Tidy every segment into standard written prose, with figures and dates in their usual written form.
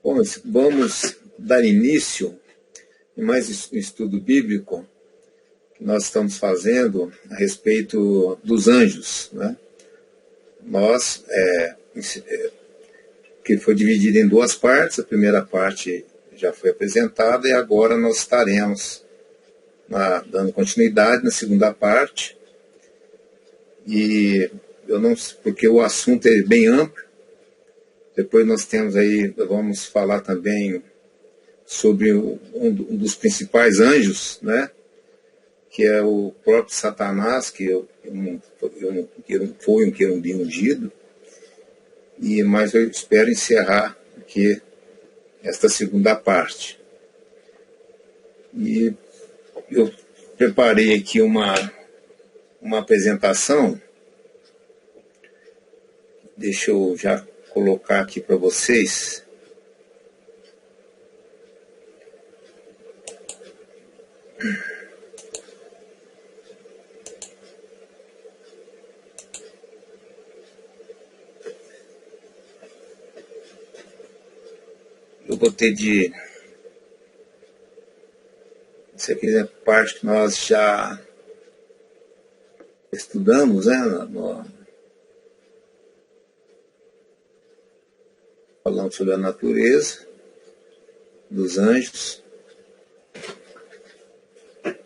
Bom, vamos dar início em mais um estudo bíblico que nós estamos fazendo a respeito dos anjos, né? Que foi dividido em duas partes. A primeira parte já foi apresentada e agora nós estaremos dando continuidade na segunda parte. E eu não, porque o assunto é bem amplo. Depois nós temos aí, vamos falar também sobre um dos principais anjos, né? Que é o próprio Satanás, que foi um querubim ungido. Mas eu espero encerrar aqui esta segunda parte. E eu preparei aqui uma apresentação. Deixa eu já colocar aqui para vocês. Eu botei isso aqui é parte que nós já estudamos, né? Falando sobre a natureza dos anjos,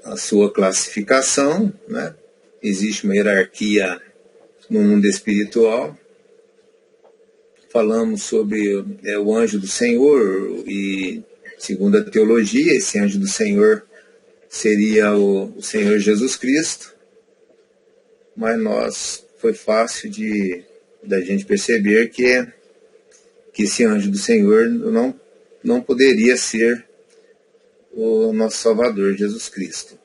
a sua classificação, né? Existe uma hierarquia no mundo espiritual. Falamos sobre o anjo do Senhor e, segundo a teologia, esse anjo do Senhor seria o Senhor Jesus Cristo. Mas foi fácil da gente perceber que esse anjo do Senhor não poderia ser o nosso Salvador, Jesus Cristo.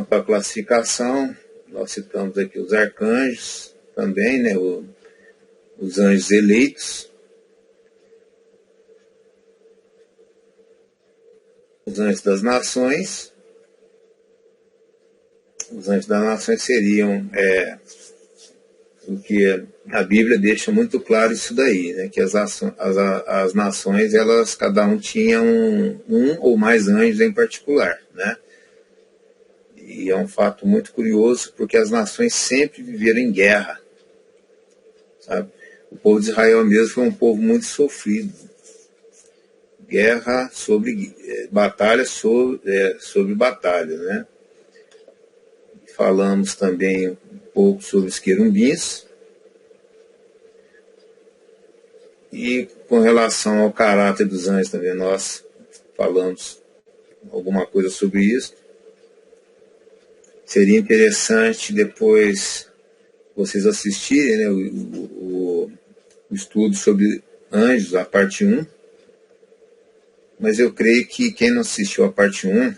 Para a classificação, nós citamos aqui os arcanjos também, né, os anjos eleitos, os anjos das nações. Os anjos das nações seriam porque a Bíblia deixa muito claro isso daí, né? Que as nações, elas, cada um tinha um ou mais anjos em particular, né? E é um fato muito curioso, porque as nações sempre viveram em guerra, sabe? O povo de Israel mesmo foi um povo muito sofrido. Guerra batalha sobre batalha, né? Falamos também um pouco sobre os querubins. E com relação ao caráter dos anjos também, nós falamos alguma coisa sobre isso. Seria interessante depois vocês assistirem, né, o estudo sobre anjos, a parte 1. Mas eu creio que quem não assistiu a parte 1,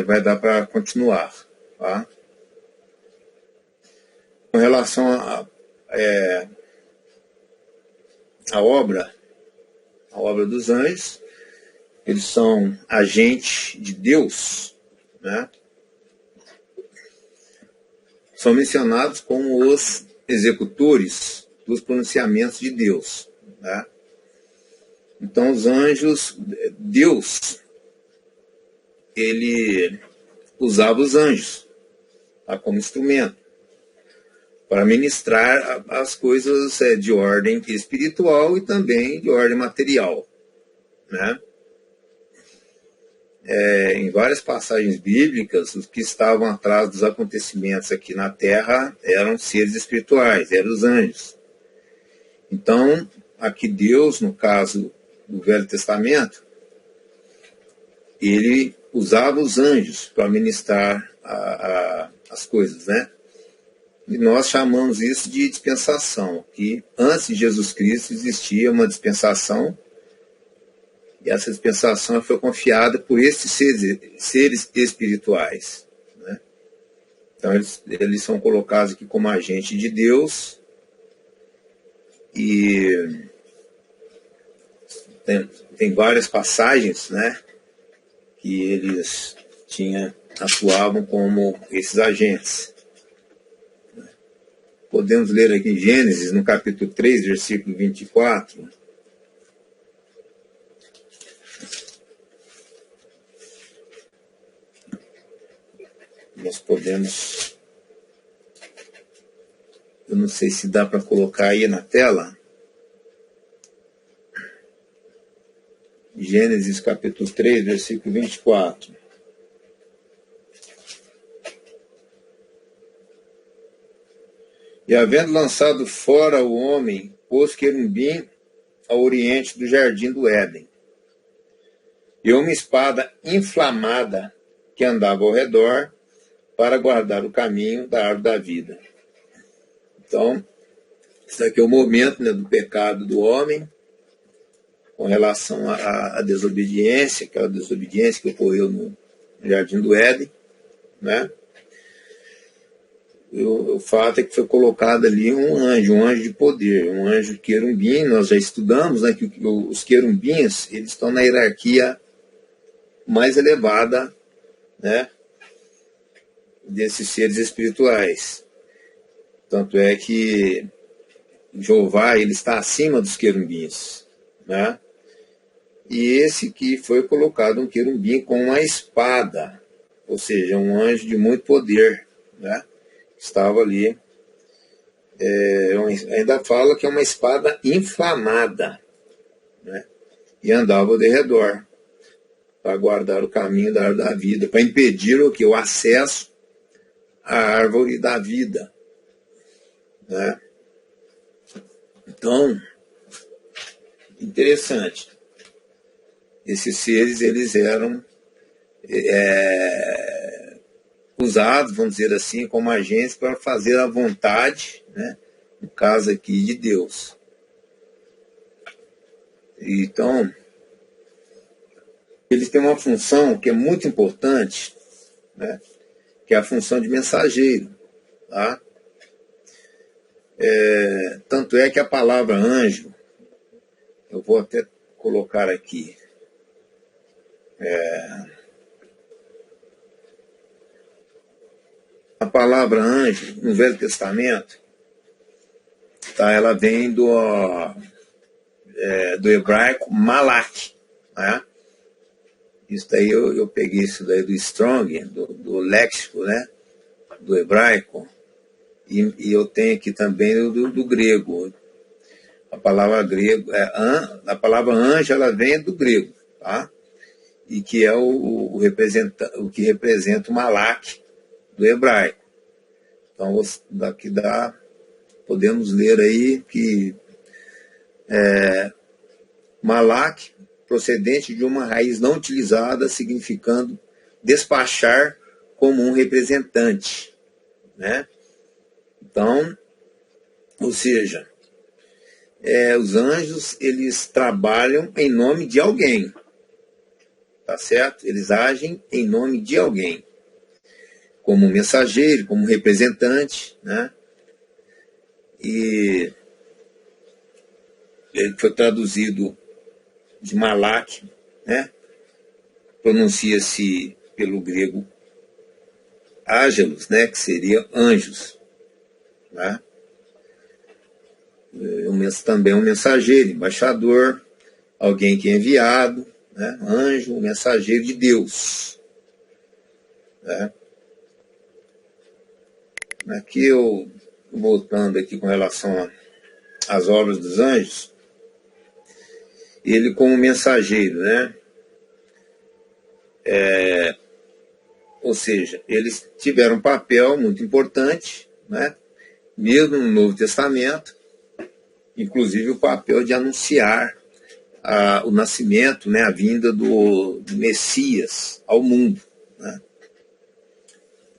vai dar para continuar, tá? Com relação à obra dos anjos, eles são agentes de Deus, né? São mencionados como os executores dos pronunciamentos de Deus, né? Então, os anjos, Deus, ele usava os anjos, tá, como instrumento para ministrar as coisas de ordem espiritual e também de ordem material, né? Em várias passagens bíblicas, os que estavam atrás dos acontecimentos aqui na Terra eram seres espirituais, eram os anjos. Então, aqui Deus, no caso do Velho Testamento, ele usava os anjos para ministrar as coisas, né? E nós chamamos isso de dispensação, que antes de Jesus Cristo existia uma dispensação, e essa dispensação foi confiada por esses seres espirituais, né? Então eles são colocados aqui como agente de Deus, e tem várias passagens, né, que eles atuavam como esses agentes. podemos ler aqui em Gênesis, no capítulo 3, versículo 24. Nós podemos... Eu não sei se dá para colocar aí na tela. Gênesis capítulo 3, versículo 24. E havendo lançado fora o homem, pôs querubim ao oriente do jardim do Éden, e uma espada inflamada que andava ao redor para guardar o caminho da árvore da vida. Então, isso aqui é o momento, né, do pecado do homem, com relação à desobediência, aquela desobediência que ocorreu no jardim do Éden, né? O fato é que foi colocado ali um anjo de poder, um anjo querubim. Nós já estudamos, né, que os querumbins, eles estão na hierarquia mais elevada, né, desses seres espirituais. Tanto é que Jeová, ele está acima dos querumbins, né? E esse que foi colocado um querubim com uma espada, ou seja, um anjo de muito poder, né? Estava ali. Ainda fala que é uma espada inflamada, né? E andava ao redor para guardar o caminho da árvore da vida, para impedir o que? O acesso à árvore da vida, né? Então, interessante. Esses seres, eles eram usados, vamos dizer assim, como agentes para fazer a vontade, né, no caso aqui, de Deus. Então, eles têm uma função que é muito importante, né, que é a função de mensageiro. Tá? Tanto é que a palavra anjo, eu vou até colocar aqui, a palavra anjo, no Velho Testamento, tá, ela vem do hebraico malak, né? Isso daí eu peguei isso daí do Strong, do léxico, né, do hebraico, e eu tenho aqui também do grego. A palavra grego, a palavra anjo, ela vem do grego, tá? E que é o que representa o malak do hebraico. Então, daqui podemos ler aí que malak, procedente de uma raiz não utilizada, significando despachar como um representante, né? Então, ou seja, os anjos, eles trabalham em nome de alguém, tá certo? Eles agem em nome de alguém, como mensageiro, como representante, né? E ele foi traduzido de malak, né? Pronuncia-se pelo grego ángelos, né? Que seria anjos, né? Também um mensageiro, embaixador, alguém que é enviado, né? Anjo, um mensageiro de Deus, né? Aqui voltando aqui com relação às obras dos anjos, ele como mensageiro, né? Ou seja, eles tiveram um papel muito importante, né? Mesmo no Novo Testamento, inclusive o papel de anunciar o nascimento, né? A vinda do Messias ao mundo, né?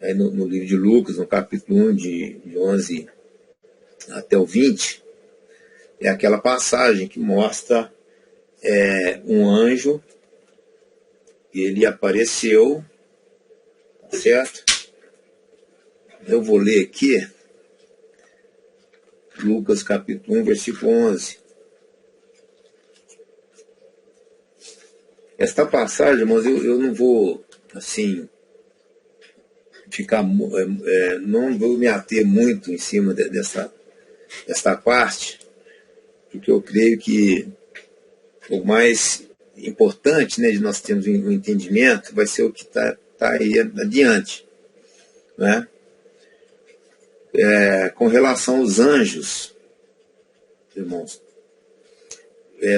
Aí no livro de Lucas, no capítulo 1, de 11 até o 20, é aquela passagem que mostra um anjo, ele apareceu, certo? Eu vou ler aqui, Lucas capítulo 1, versículo 11. Esta passagem, mas eu não vou, assim, não vou me ater muito em cima dessa parte, porque eu creio que o mais importante, né, de nós termos um entendimento vai ser o que está aí adiante, né? Com relação aos anjos, irmãos,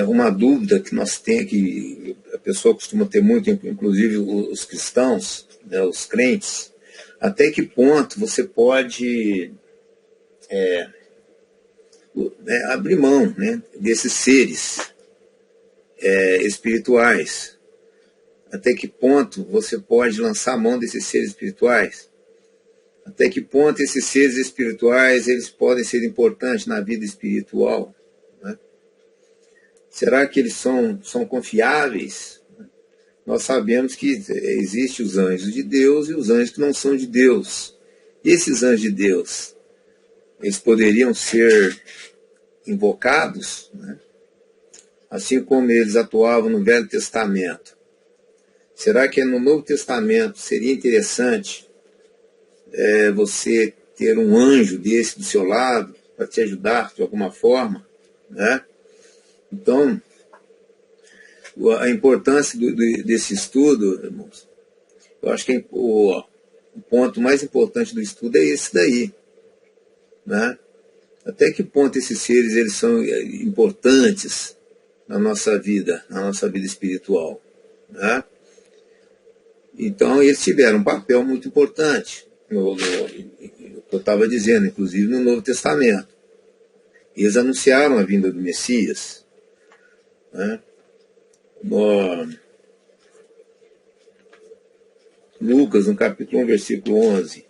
uma dúvida que nós temos, que a pessoa costuma ter muito, inclusive os cristãos, né, os crentes, até que ponto você pode abrir mão, né, desses seres espirituais. Até que ponto você pode lançar a mão desses seres espirituais? Até que ponto esses seres espirituais eles podem ser importantes na vida espiritual? Né? Será que eles são confiáveis? Nós sabemos que existem os anjos de Deus e os anjos que não são de Deus. E esses anjos de Deus, eles poderiam ser invocados, né? Assim como eles atuavam no Velho Testamento. Será que no Novo Testamento seria interessante você ter um anjo desse do seu lado para te ajudar de alguma forma, né? Então, a importância desse estudo, irmãos, eu acho que o ponto mais importante do estudo é esse daí, né? Até que ponto esses seres eles são importantes na nossa vida espiritual, né? Então, eles tiveram um papel muito importante, no que eu estava dizendo, inclusive no Novo Testamento. Eles anunciaram a vinda do Messias, né? Lucas, no capítulo 1, versículo 11.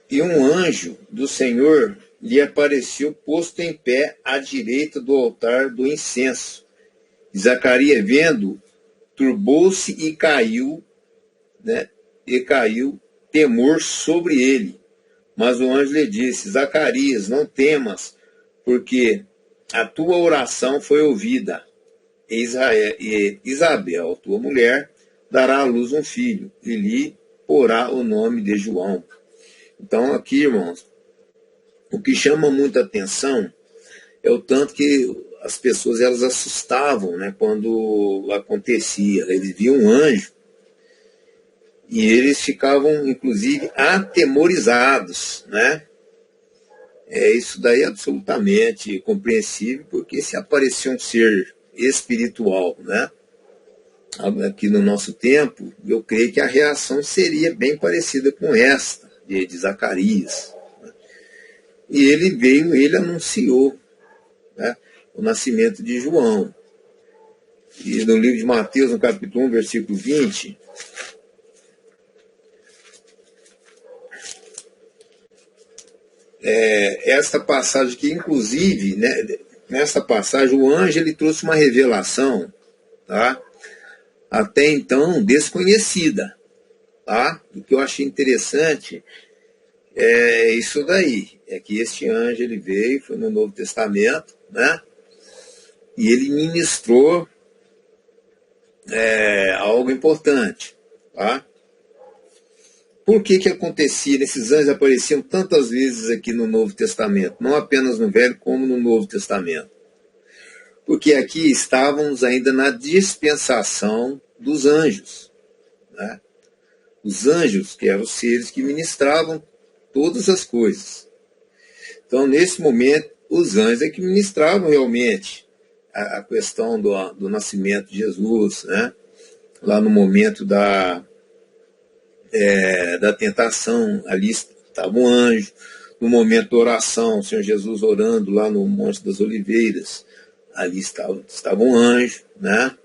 E um anjo do Senhor lhe apareceu posto em pé à direita do altar do incenso. Zacarias, vendo, turbou-se e caiu, né? E caiu temor sobre ele. Mas o anjo lhe disse: Zacarias, não temas, porque a tua oração foi ouvida. E Isabel, tua mulher, dará à luz um filho, e lhe porá o nome de João. Então, aqui, irmãos, o que chama muita atenção é o tanto que as pessoas elas assustavam, né, quando acontecia. Eles viam um anjo e eles ficavam, inclusive, atemorizados, né? Isso daí é absolutamente compreensível, porque se aparecer um ser espiritual, né, aqui no nosso tempo, eu creio que a reação seria bem parecida com esta de Zacarias. E ele anunciou, né, o nascimento de João. E no livro de Mateus, no capítulo 1, versículo 20, essa passagem que, inclusive, né, nessa passagem, o anjo ele trouxe uma revelação, tá, até então desconhecida. Tá? O que eu achei interessante é isso daí, é que este anjo ele veio, foi no Novo Testamento, né? E ele ministrou algo importante, tá? Por que acontecia, esses anjos apareciam tantas vezes aqui no Novo Testamento, não apenas no Velho, como no Novo Testamento? Porque aqui estávamos ainda na dispensação dos anjos, né? Os anjos, que eram os seres que ministravam todas as coisas. Então, nesse momento, os anjos é que ministravam realmente a questão do nascimento de Jesus, né? Lá no momento da tentação, ali estava um anjo. No momento da oração, o Senhor Jesus orando lá no Monte das Oliveiras, ali estava um anjo, né?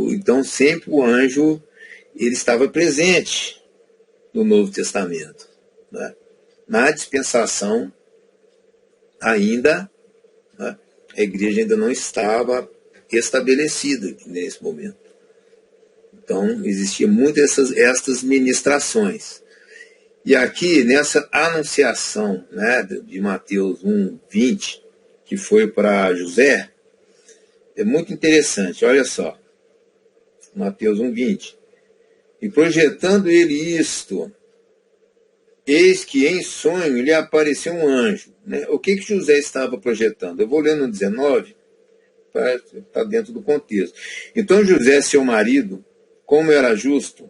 Então, sempre o anjo ele estava presente no Novo Testamento, né? Na dispensação ainda, né, a igreja ainda não estava estabelecida nesse momento. Então, existia muitas estas ministrações. E aqui, nessa anunciação, né, de Mateus 1:20, que foi para José, é muito interessante, olha só. Mateus 1:20. E projetando ele isto, eis que em sonho lhe apareceu um anjo. Né? O que José estava projetando? Eu vou ler no 19, para estar dentro do contexto. Então José, seu marido, como era justo,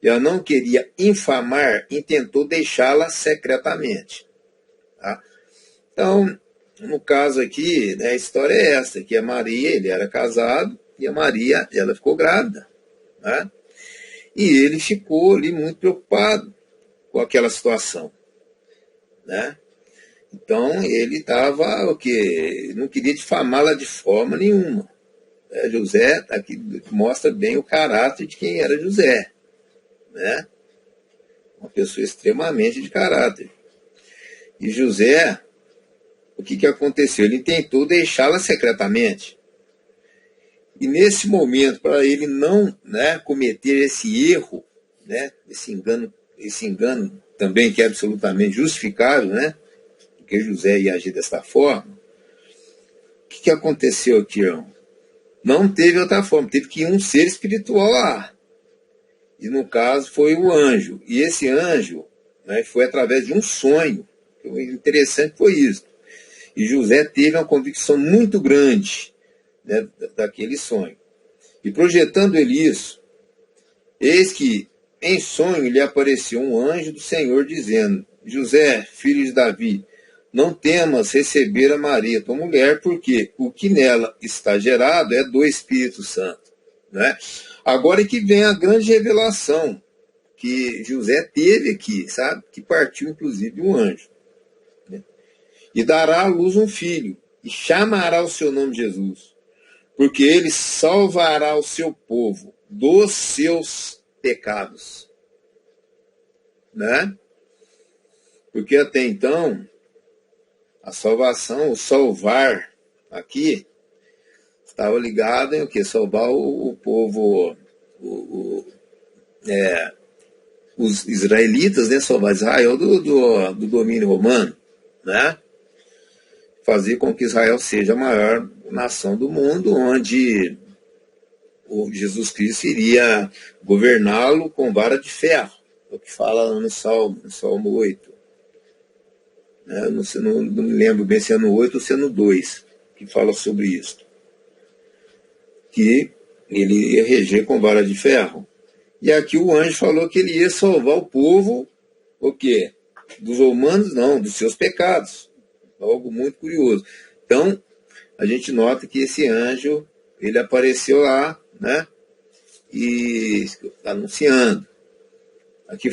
e ela não queria infamar, intentou deixá-la secretamente. Tá? Então, no caso aqui, né, a história é essa, que a Maria, ele era casado, e a Maria, ela ficou grávida. Né? E ele ficou ali muito preocupado com aquela situação. Né? Então, ele estava, o quê? Não queria difamá-la de forma nenhuma. José, aqui mostra bem o caráter de quem era José. Né? Uma pessoa extremamente de caráter. E José, o que aconteceu? Ele tentou deixá-la secretamente. E nesse momento, para ele não, né, cometer esse erro, né, esse engano também que é absolutamente justificável, né, porque José ia agir dessa forma, o que aconteceu aqui, irmão? Não teve outra forma, teve que ir um ser espiritual lá. E no caso foi o anjo. E esse anjo, né, foi através de um sonho. O interessante foi isso. E José teve uma convicção muito grande, né, daquele sonho. E projetando ele isso, eis que em sonho lhe apareceu um anjo do Senhor dizendo: José, filho de Davi, não temas receber a Maria, tua mulher, porque o que nela está gerado é do Espírito Santo. Né? Agora é que vem a grande revelação que José teve aqui, sabe? Que partiu inclusive de um anjo. Né? E dará à luz um filho, e chamará o seu nome Jesus, porque ele salvará o seu povo dos seus pecados. Né? Porque até então, a salvação, o salvar aqui, estava ligado em o quê? Salvar o povo, os israelitas, né? Salvar Israel do domínio romano, né? Fazer com que Israel seja a maior nação do mundo, onde o Jesus Cristo iria governá-lo com vara de ferro, é o que fala no Salmo 8. Não me lembro bem se é no 8 ou se é no 2, que fala sobre isso. Que ele ia reger com vara de ferro. E aqui o anjo falou que ele ia salvar o povo, o quê? Dos romanos, não, dos seus pecados. Algo muito curioso. Então, a gente nota que esse anjo, ele apareceu lá, né? E anunciando. Aqui,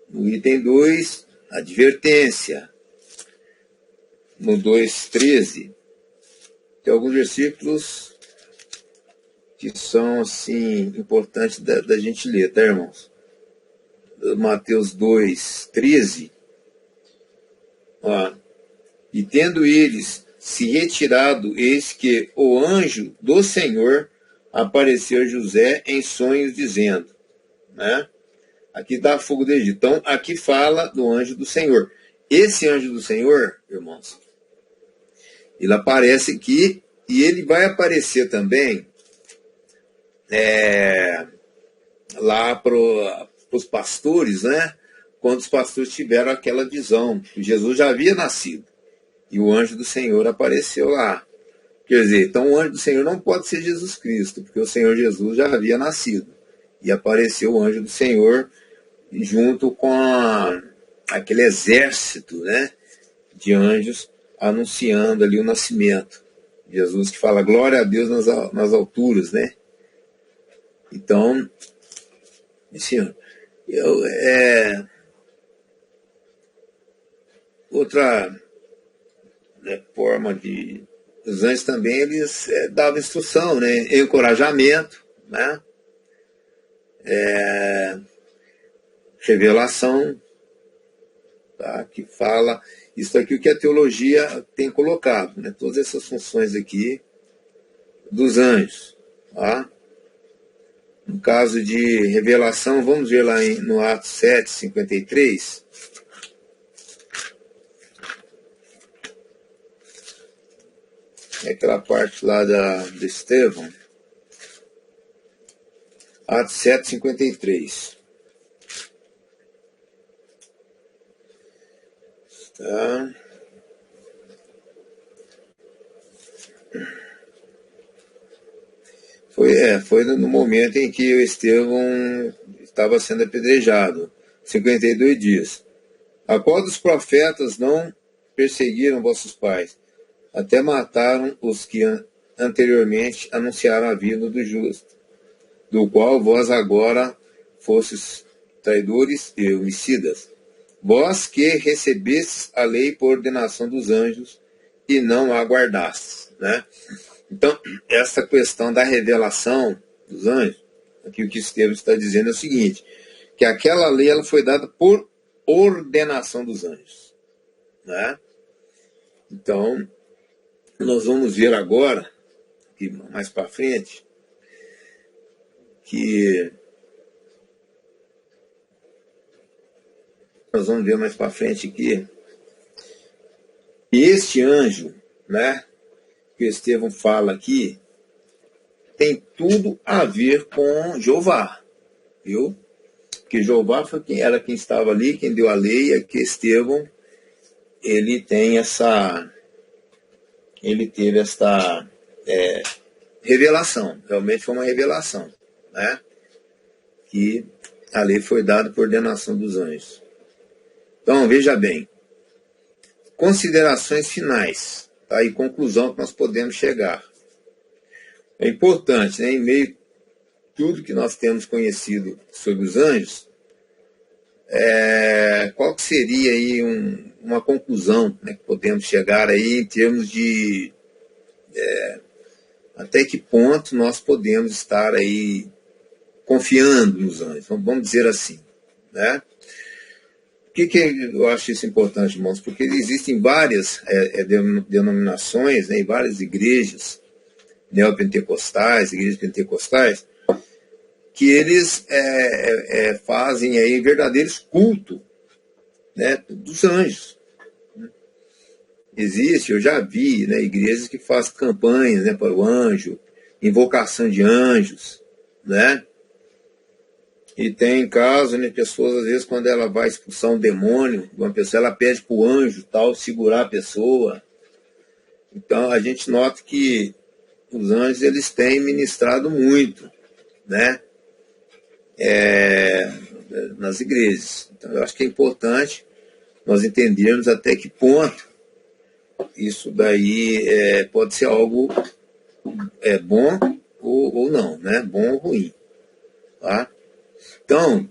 no item 2, advertência. No 2:13, tem alguns versículos que são, assim, importantes da gente ler, tá, irmãos? Mateus 2:13. Ó, e tendo eles se retirado, eis que o anjo do Senhor apareceu a José em sonhos, dizendo, né? Aqui dá fogo do Egito. Então, aqui fala do anjo do Senhor. Esse anjo do Senhor, irmãos, ele aparece aqui e ele vai aparecer também lá para os pastores, né? Quando os pastores tiveram aquela visão, que Jesus já havia nascido. E o anjo do Senhor apareceu lá. Quer dizer, então o anjo do Senhor não pode ser Jesus Cristo, porque o Senhor Jesus já havia nascido. E apareceu o anjo do Senhor junto com aquele exército, né, de anjos anunciando ali o nascimento. Jesus que fala glória a Deus nas alturas, né? Então, assim, outra, né, forma de... Os anjos também, eles davam instrução, né, encorajamento, né, revelação, tá, que fala isso aqui, o que a teologia tem colocado, né, todas essas funções aqui dos anjos, tá? No caso de revelação, vamos ver lá no Atos 7, 53. É aquela parte lá do Estevão. Atos 7, 53. Tá. Foi no momento em que o Estevão estava sendo apedrejado. 52 dias. A qual dos profetas não perseguiram vossos pais? Até mataram os que anteriormente anunciaram a vinda do justo, do qual vós agora fostes traidores e homicidas. Vós que recebestes a lei por ordenação dos anjos e não a guardastes. Né? Então, essa questão da revelação dos anjos, aqui o que Estevão está dizendo é o seguinte, que aquela lei ela foi dada por ordenação dos anjos. Né? Então, nós vamos ver agora, aqui mais para frente, que nós vamos ver mais para frente aqui, e este anjo, né, que o Estevão fala aqui, tem tudo a ver com Jeová, viu? Porque Jeová foi quem estava ali, quem deu a lei, e aqui Estevão, ele teve esta revelação, realmente foi uma revelação, né? Que a lei foi dada por ordenação dos anjos. Então, veja bem, considerações finais, tá? E conclusão que nós podemos chegar. É importante, né, em meio a tudo que nós temos conhecido sobre os anjos, qual que seria aí uma conclusão, né, que podemos chegar aí em termos de até que ponto nós podemos estar aí confiando nos anjos, vamos dizer assim, né? Por que eu acho isso importante, irmãos? Porque existem várias denominações, né, e várias igrejas neopentecostais, igrejas pentecostais, que eles fazem aí verdadeiros cultos, né, dos anjos. Existe, eu já vi, né, igrejas que fazem campanhas, né, para o anjo, invocação de anjos, né? E tem casos, né, pessoas, às vezes, quando ela vai expulsar um demônio de uma pessoa, ela pede para o anjo tal segurar a pessoa. Então, a gente nota que os anjos, eles têm ministrado muito, né, nas igrejas. Então, eu acho que é importante nós entendermos até que ponto isso daí pode ser algo bom ou não, né? Bom ou ruim. Tá? Então,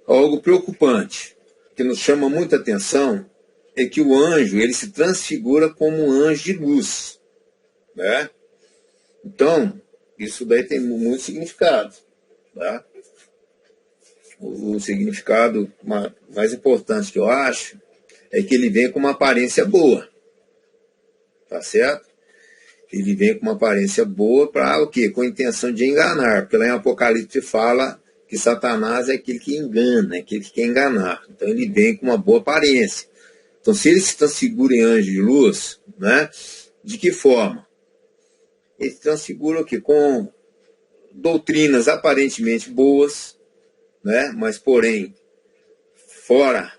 algo preocupante, que nos chama muita atenção, é que o anjo ele se transfigura como um anjo de luz. Né? Então, isso daí tem muito significado. Tá? O significado mais importante que eu acho é que ele vem com uma aparência boa. Tá certo? Ele vem com uma aparência boa para o quê? Com a intenção de enganar. Porque lá em Apocalipse fala que Satanás é aquele que engana, é aquele que quer enganar. Então ele vem com uma boa aparência. Então se ele se transfigura em anjo de luz, né? De que forma? Ele se transfigura o quê? Com doutrinas aparentemente boas, né? Mas porém fora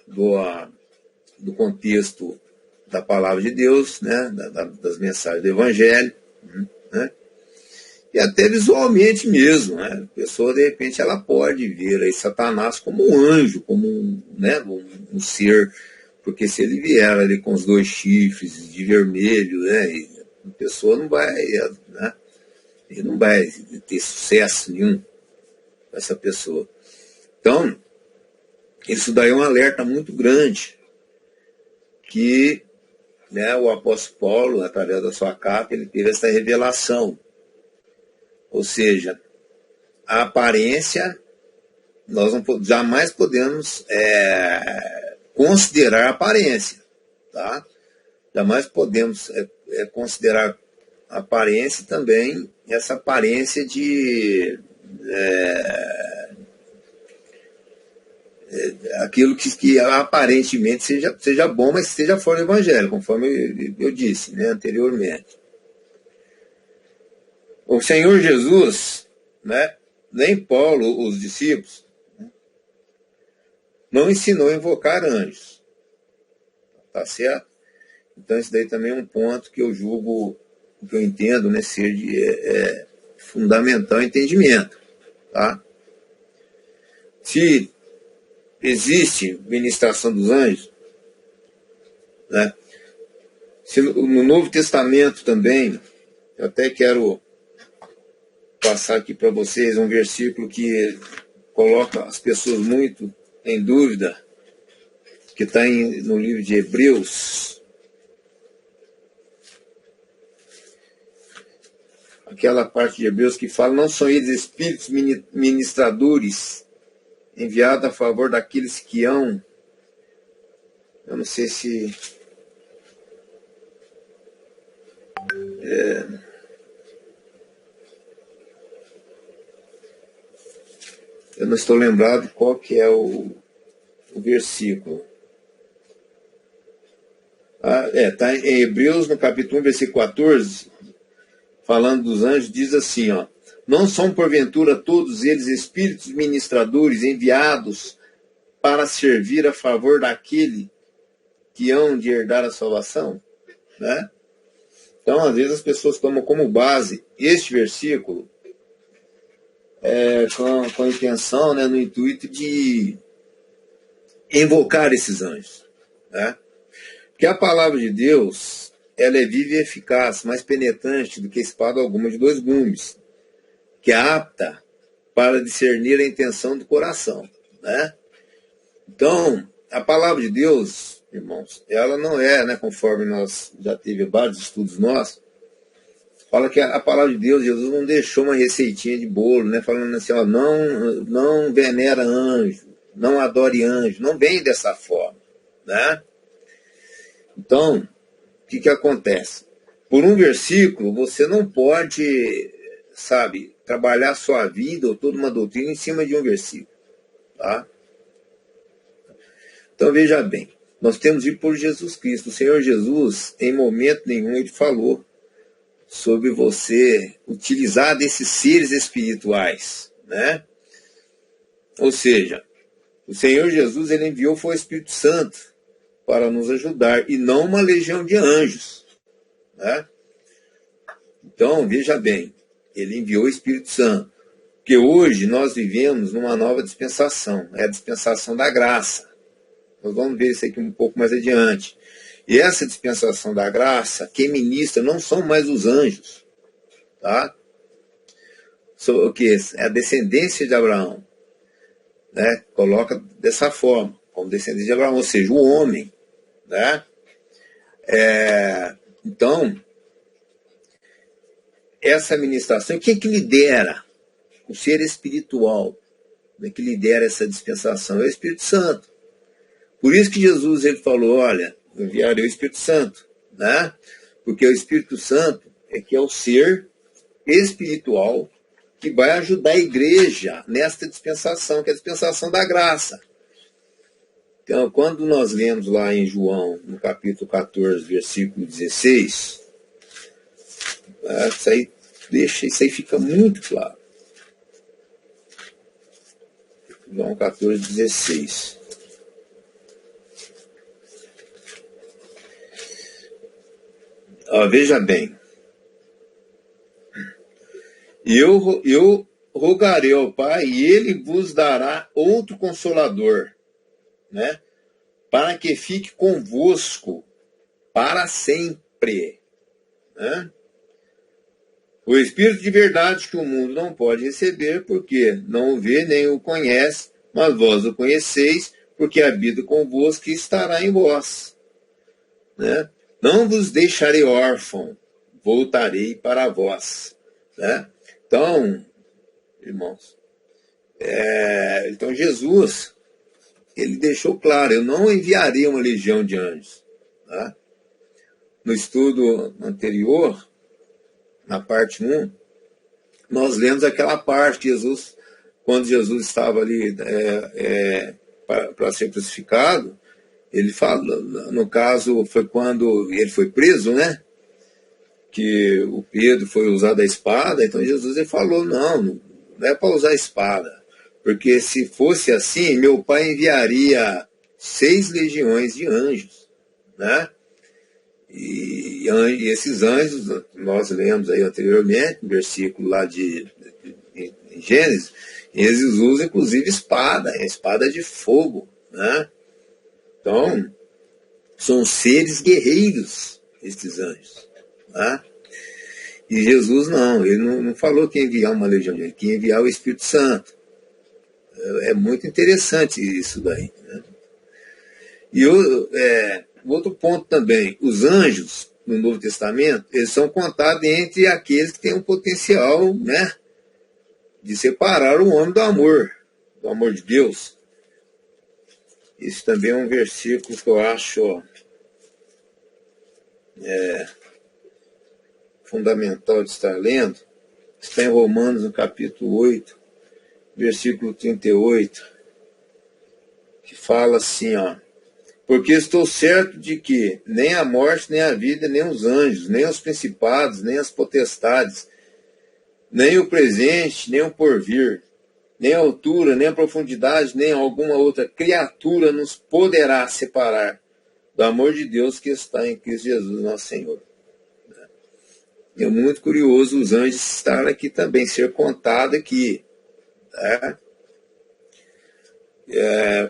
do contexto da palavra de Deus, né, das mensagens do Evangelho, né, e até visualmente mesmo, né, a pessoa de repente ela pode ver aí Satanás como um anjo, como um ser, porque se ele vier ali com os 2 chifres de vermelho, né, a pessoa não vai, né, ele não vai ter sucesso nenhum com essa pessoa. Então, isso daí é um alerta muito grande que, né, o apóstolo Paulo, através da sua carta, ele teve essa revelação. Ou seja, a aparência, nós jamais podemos considerar a aparência. Tá? Jamais podemos considerar aparência também, essa aparência de aquilo que aparentemente seja bom, mas seja fora do evangelho, conforme eu disse, né, anteriormente. O Senhor Jesus, né, nem Paulo, os discípulos, não ensinou a invocar anjos. Tá certo? Então, isso daí também é um ponto que eu julgo, que eu entendo, né, ser de fundamental entendimento. Tá? Se existe ministração dos anjos, né, se no Novo Testamento também, eu até quero passar aqui para vocês um versículo que coloca as pessoas muito em dúvida, que está no livro de Hebreus, aquela parte de Hebreus que fala: não são eles espíritos ministradores enviados a favor daqueles que hão. Eu não sei se eu não estou lembrado qual que é o versículo. Está em Hebreus, no capítulo 1, versículo 14, falando dos anjos, diz assim, ó: não são porventura todos eles espíritos ministradores enviados para servir a favor daquele que hão de herdar a salvação? Né? Então, às vezes as pessoas tomam como base este versículo com a intenção, né, no intuito de invocar esses anjos. Né? Porque a palavra de Deus, ela é viva e eficaz, mais penetrante do que espada alguma de dois gumes, que é apta para discernir a intenção do coração. Né? Então, a palavra de Deus, irmãos, ela não é, né, conforme nós já teve vários estudos nossos, fala que a palavra de Deus, Jesus não deixou uma receitinha de bolo, né, falando assim, ó, não venera anjo, não adore anjo, não vem dessa forma. Né? Então, o que acontece? Por um versículo, você não pode, sabe, trabalhar sua vida ou toda uma doutrina em cima de um versículo. Tá? Então, veja bem, nós temos ido por Jesus Cristo. O Senhor Jesus, em momento nenhum, ele falou sobre você utilizar desses seres espirituais. Né? Ou seja, o Senhor Jesus, ele enviou foi o Espírito Santo para nos ajudar, e não uma legião de anjos. Né? Então, veja bem, ele enviou o Espírito Santo, porque hoje nós vivemos numa nova dispensação, é a dispensação da graça. Nós vamos ver isso aqui um pouco mais adiante. E essa dispensação da graça, quem ministra não são mais os anjos. Tá? O que? É a descendência de Abraão. Né? Coloca dessa forma, como descendente de Abraão, ou seja, o homem. Né? Então, essa administração, quem é que lidera? O ser espiritual, né, que lidera essa dispensação é o Espírito Santo. Por isso que Jesus ele falou, olha, eu enviarei o Espírito Santo. Né? Porque o Espírito Santo é que é o ser espiritual que vai ajudar a igreja nesta dispensação, que é a dispensação da graça. Então, quando nós lemos lá em João, no capítulo 14, versículo 16, isso aí fica muito claro. João 14, 16. Veja bem. Eu rogarei ao Pai e ele vos dará outro consolador, né, para que fique convosco para sempre. Né? O Espírito de verdade que o mundo não pode receber, porque não o vê nem o conhece, mas vós o conheceis, porque habita convosco e estará em vós. Né? Não vos deixarei órfão, voltarei para vós. Né? Então, irmãos, então Jesus, ele deixou claro, eu não enviarei uma legião de anjos. Tá? No estudo anterior, na parte 1, nós lemos aquela parte que Jesus, quando Jesus estava ali para ser crucificado, ele fala, no caso, foi quando ele foi preso, né? Que o Pedro foi usar da espada, então Jesus ele falou, não é para usar a espada, porque se fosse assim, meu pai enviaria 6 legiões de anjos, né? E esses anjos, nós lemos aí anteriormente, no versículo lá em Gênesis, eles usam inclusive espada de fogo, né? Então, são seres guerreiros, estes anjos, né? E Jesus ele não falou que ia enviar uma legião, ele que ia enviar o Espírito Santo. É muito interessante isso daí, né? E outro ponto também, os anjos no Novo Testamento, eles são contados entre aqueles que têm um potencial, né, de separar o homem do amor de Deus. Isso também é um versículo que eu acho fundamental de estar lendo. Está em Romanos, no capítulo 8, versículo 38, que fala assim, porque estou certo de que nem a morte, nem a vida, nem os anjos, nem os principados, nem as potestades, nem o presente, nem o porvir, nem a altura, nem a profundidade, nem alguma outra criatura nos poderá separar do amor de Deus que está em Cristo Jesus, nosso Senhor. É muito curioso os anjos estarem aqui também, ser contado aqui. Né?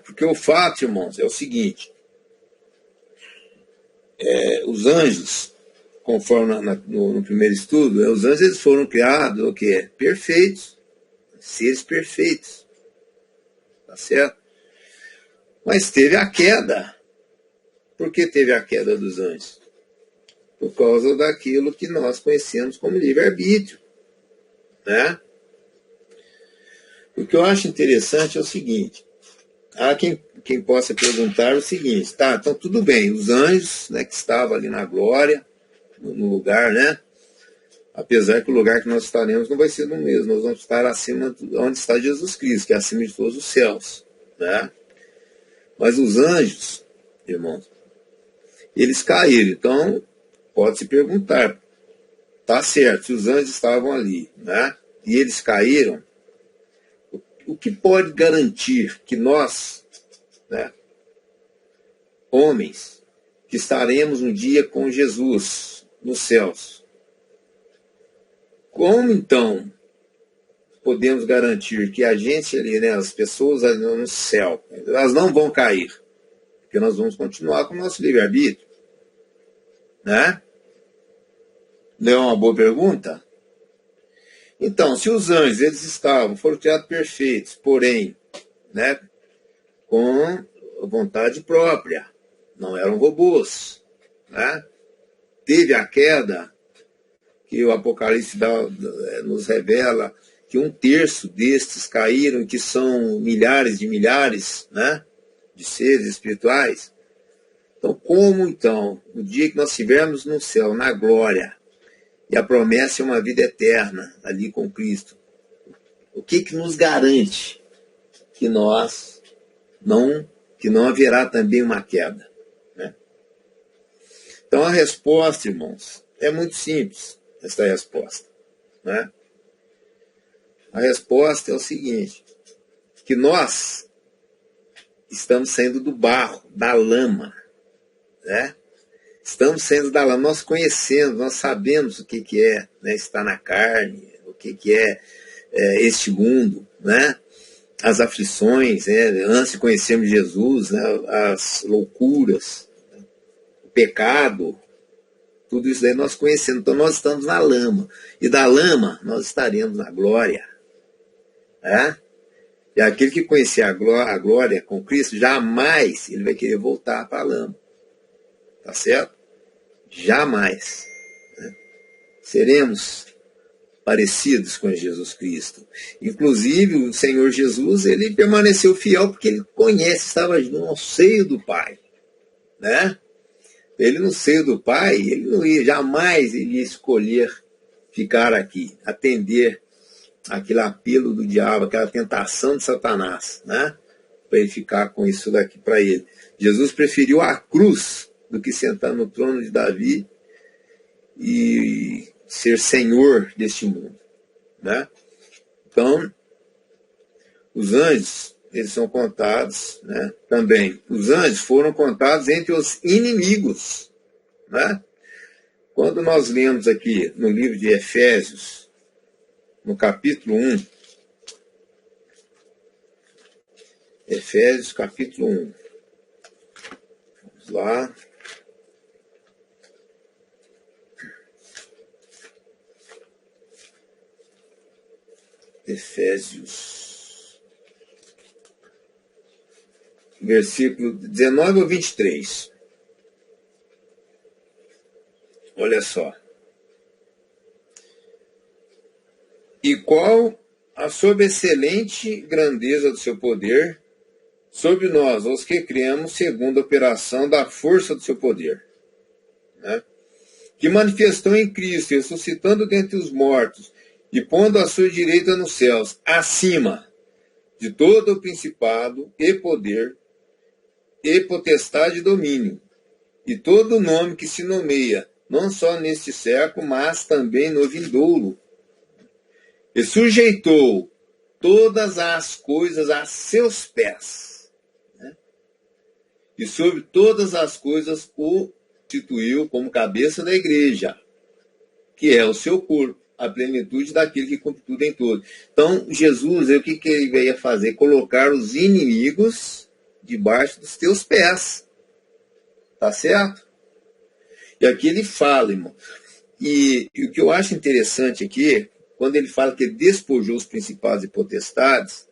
Porque o fato, irmãos, é o seguinte, os anjos, conforme no primeiro estudo, os anjos eles foram criados o quê? Perfeitos, seres perfeitos, tá certo? Mas teve a queda. Por que teve a queda dos anjos? Por causa daquilo que nós conhecemos como livre-arbítrio, né? O que eu acho interessante é o seguinte, há quem possa perguntar o seguinte, tá, então tudo bem, os anjos, né, que estavam ali na glória, no lugar, né, apesar que o lugar que nós estaremos não vai ser no mesmo, nós vamos estar acima de onde está Jesus Cristo, que é acima de todos os céus, né, mas os anjos, irmãos, eles caíram, então pode se perguntar, tá certo, se os anjos estavam ali, né, e eles caíram, o que pode garantir que nós, né, homens, que estaremos um dia com Jesus nos céus, como então podemos garantir que a gente ali, né, as pessoas ali no céu, elas não vão cair? Porque nós vamos continuar com o nosso livre-arbítrio, né? Não é uma boa pergunta? Então, se os anjos eles foram criados perfeitos, porém, né, com vontade própria, não eram robôs, né? Teve a queda, que o Apocalipse nos revela que 1/3 destes caíram, que são milhares de milhares, né, de seres espirituais. Então, como então, no dia que nós estivermos no céu, na glória, e a promessa é uma vida eterna ali com Cristo, o que nos garante que não haverá também uma queda, né? Então a resposta, irmãos, é muito simples, essa resposta, né? A resposta é o seguinte, que nós estamos saindo do barro, da lama, né? Estamos saindo da lama, nós conhecemos, nós sabemos o que é, né, estar na carne, o que é este mundo, né? As aflições, né? Antes de conhecermos Jesus, né? As loucuras, o pecado, tudo isso daí nós conhecemos. Então nós estamos na lama, e da lama nós estaremos na glória, né? E aquele que conhecer a glória com Cristo, jamais ele vai querer voltar para a lama. Tá certo? Jamais, né, seremos parecidos com Jesus Cristo. Inclusive, o Senhor Jesus, ele permaneceu fiel porque ele conhece, estava no seio do Pai, né? Ele no seio do Pai, ele não ia, jamais ele ia escolher ficar aqui, atender aquele apelo do diabo, aquela tentação de Satanás, né? Para ele ficar com isso daqui para ele. Jesus preferiu a cruz do que sentar no trono de Davi e ser senhor deste mundo, né? Então, os anjos, eles são contados, né? Também, os anjos foram contados entre os inimigos, né? Quando nós lemos aqui no livro de Efésios, no capítulo 1, Efésios capítulo 1, vamos lá. Efésios, versículo 19 ao 23. Olha só. E qual a sobreexcelente grandeza do seu poder sobre nós, os que cremos, segundo a operação da força do seu poder, né? Que manifestou em Cristo, ressuscitando dentre os mortos, e pondo à sua direita nos céus, acima de todo o principado e poder, e potestade e domínio, e todo nome que se nomeia, não só neste século, mas também no vindouro. E sujeitou todas as coisas a seus pés, né? E sobre todas as coisas o instituiu como cabeça da igreja, que é o seu corpo, a plenitude daquele que cumpre tudo em tudo. Então, Jesus, o que ele veio fazer? Colocar os inimigos debaixo dos teus pés. Tá certo? E aqui ele fala, irmão. E o que eu acho interessante aqui, quando ele fala que ele despojou os principados e potestades,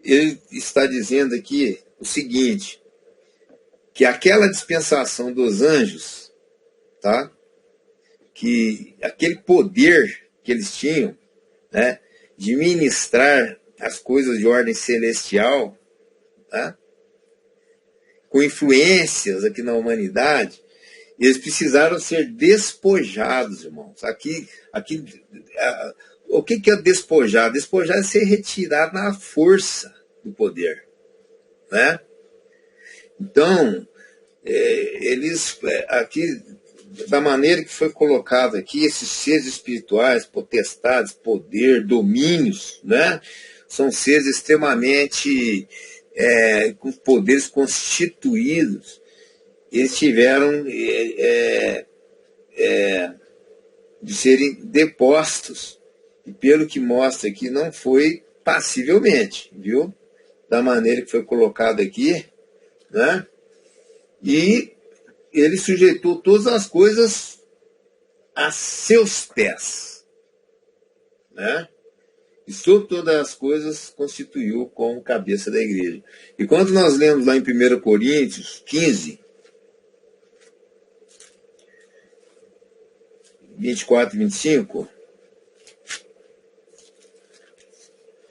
ele está dizendo aqui o seguinte, que aquela dispensação dos anjos, tá? Que aquele poder que eles tinham, né, de ministrar as coisas de ordem celestial, tá, com influências aqui na humanidade, eles precisaram ser despojados, irmãos. Aqui, o que é despojar? Despojar é ser retirado na força do poder, né? Então, eles aqui, da maneira que foi colocado aqui, esses seres espirituais, potestades, poder, domínios, né? São seres extremamente com poderes constituídos. Eles tiveram de serem depostos. E pelo que mostra aqui, não foi passivelmente, viu? Da maneira que foi colocado aqui, né? E ele sujeitou todas as coisas a seus pés, né? E sobre todas as coisas constituiu como cabeça da igreja. E quando nós lemos lá em 1 Coríntios 15, 24 e 25,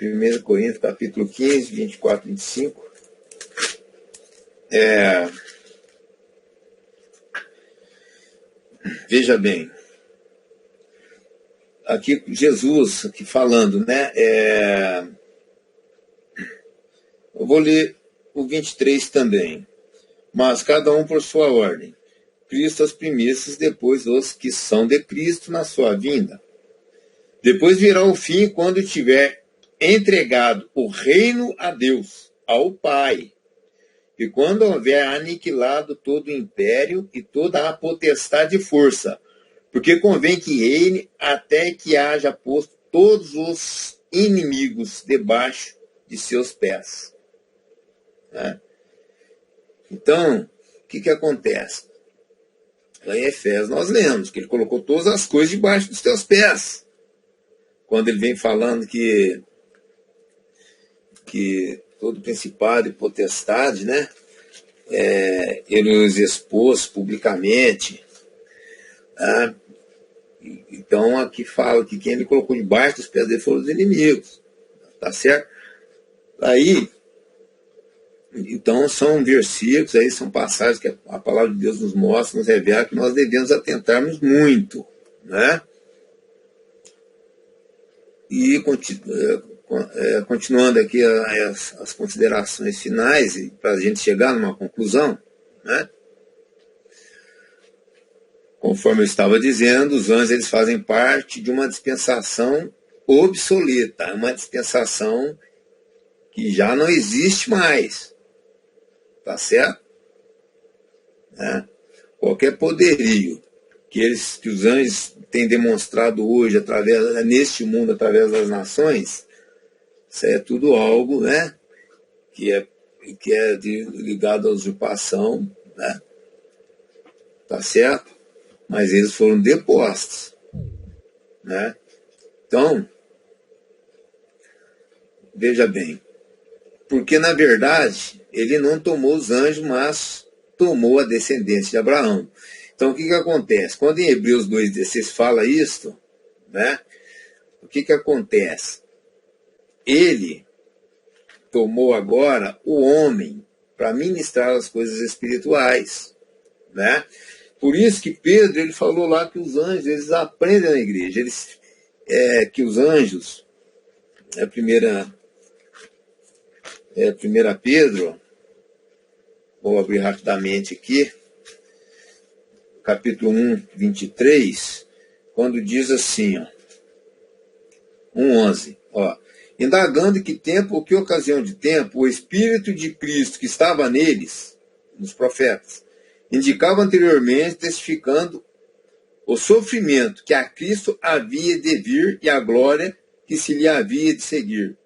1 Coríntios capítulo 15, 24 e 25, veja bem, aqui Jesus aqui falando, né? Eu vou ler o 23 também. Mas cada um por sua ordem. Cristo as primícias, depois os que são de Cristo na sua vinda. Depois virá o fim, quando tiver entregado o reino a Deus, ao Pai. E quando houver aniquilado todo o império e toda a potestade e força, porque convém que reine até que haja posto todos os inimigos debaixo de seus pés. Né? Então, o que acontece? Lá em Efésios nós lemos que ele colocou todas as coisas debaixo dos teus pés. Quando ele vem falando que todo principado e potestade, né, ele os expôs publicamente. Tá? Então aqui fala que quem ele colocou debaixo dos pés dele foram os inimigos. Tá certo? Aí, então são versículos, aí são passagens que a palavra de Deus nos mostra, nos revela que nós devemos atentarmos muito, né? E continuando aqui as considerações finais, para a gente chegar numa conclusão, né? Conforme eu estava dizendo, os anjos eles fazem parte de uma dispensação obsoleta, uma dispensação que já não existe mais, tá certo? Né? Qualquer poderio que os anjos têm demonstrado hoje neste mundo através das nações, isso é tudo algo, né, que é ligado à usurpação, né? Tá certo? Mas eles foram depostos, né? Então, veja bem, porque na verdade ele não tomou os anjos, mas tomou a descendência de Abraão. Então o que acontece? Quando em Hebreus 2,16 fala isto, né? O que acontece? Ele tomou agora o homem para ministrar as coisas espirituais, né? Por isso que Pedro ele falou lá que os anjos eles aprendem na igreja, que os anjos, primeira Pedro, vou abrir rapidamente aqui, capítulo 1, 23, quando diz assim, 1:11, indagando que tempo ou que ocasião de tempo o Espírito de Cristo que estava neles, nos profetas, indicava anteriormente, testificando o sofrimento que a Cristo havia de vir e a glória que se lhe havia de seguir,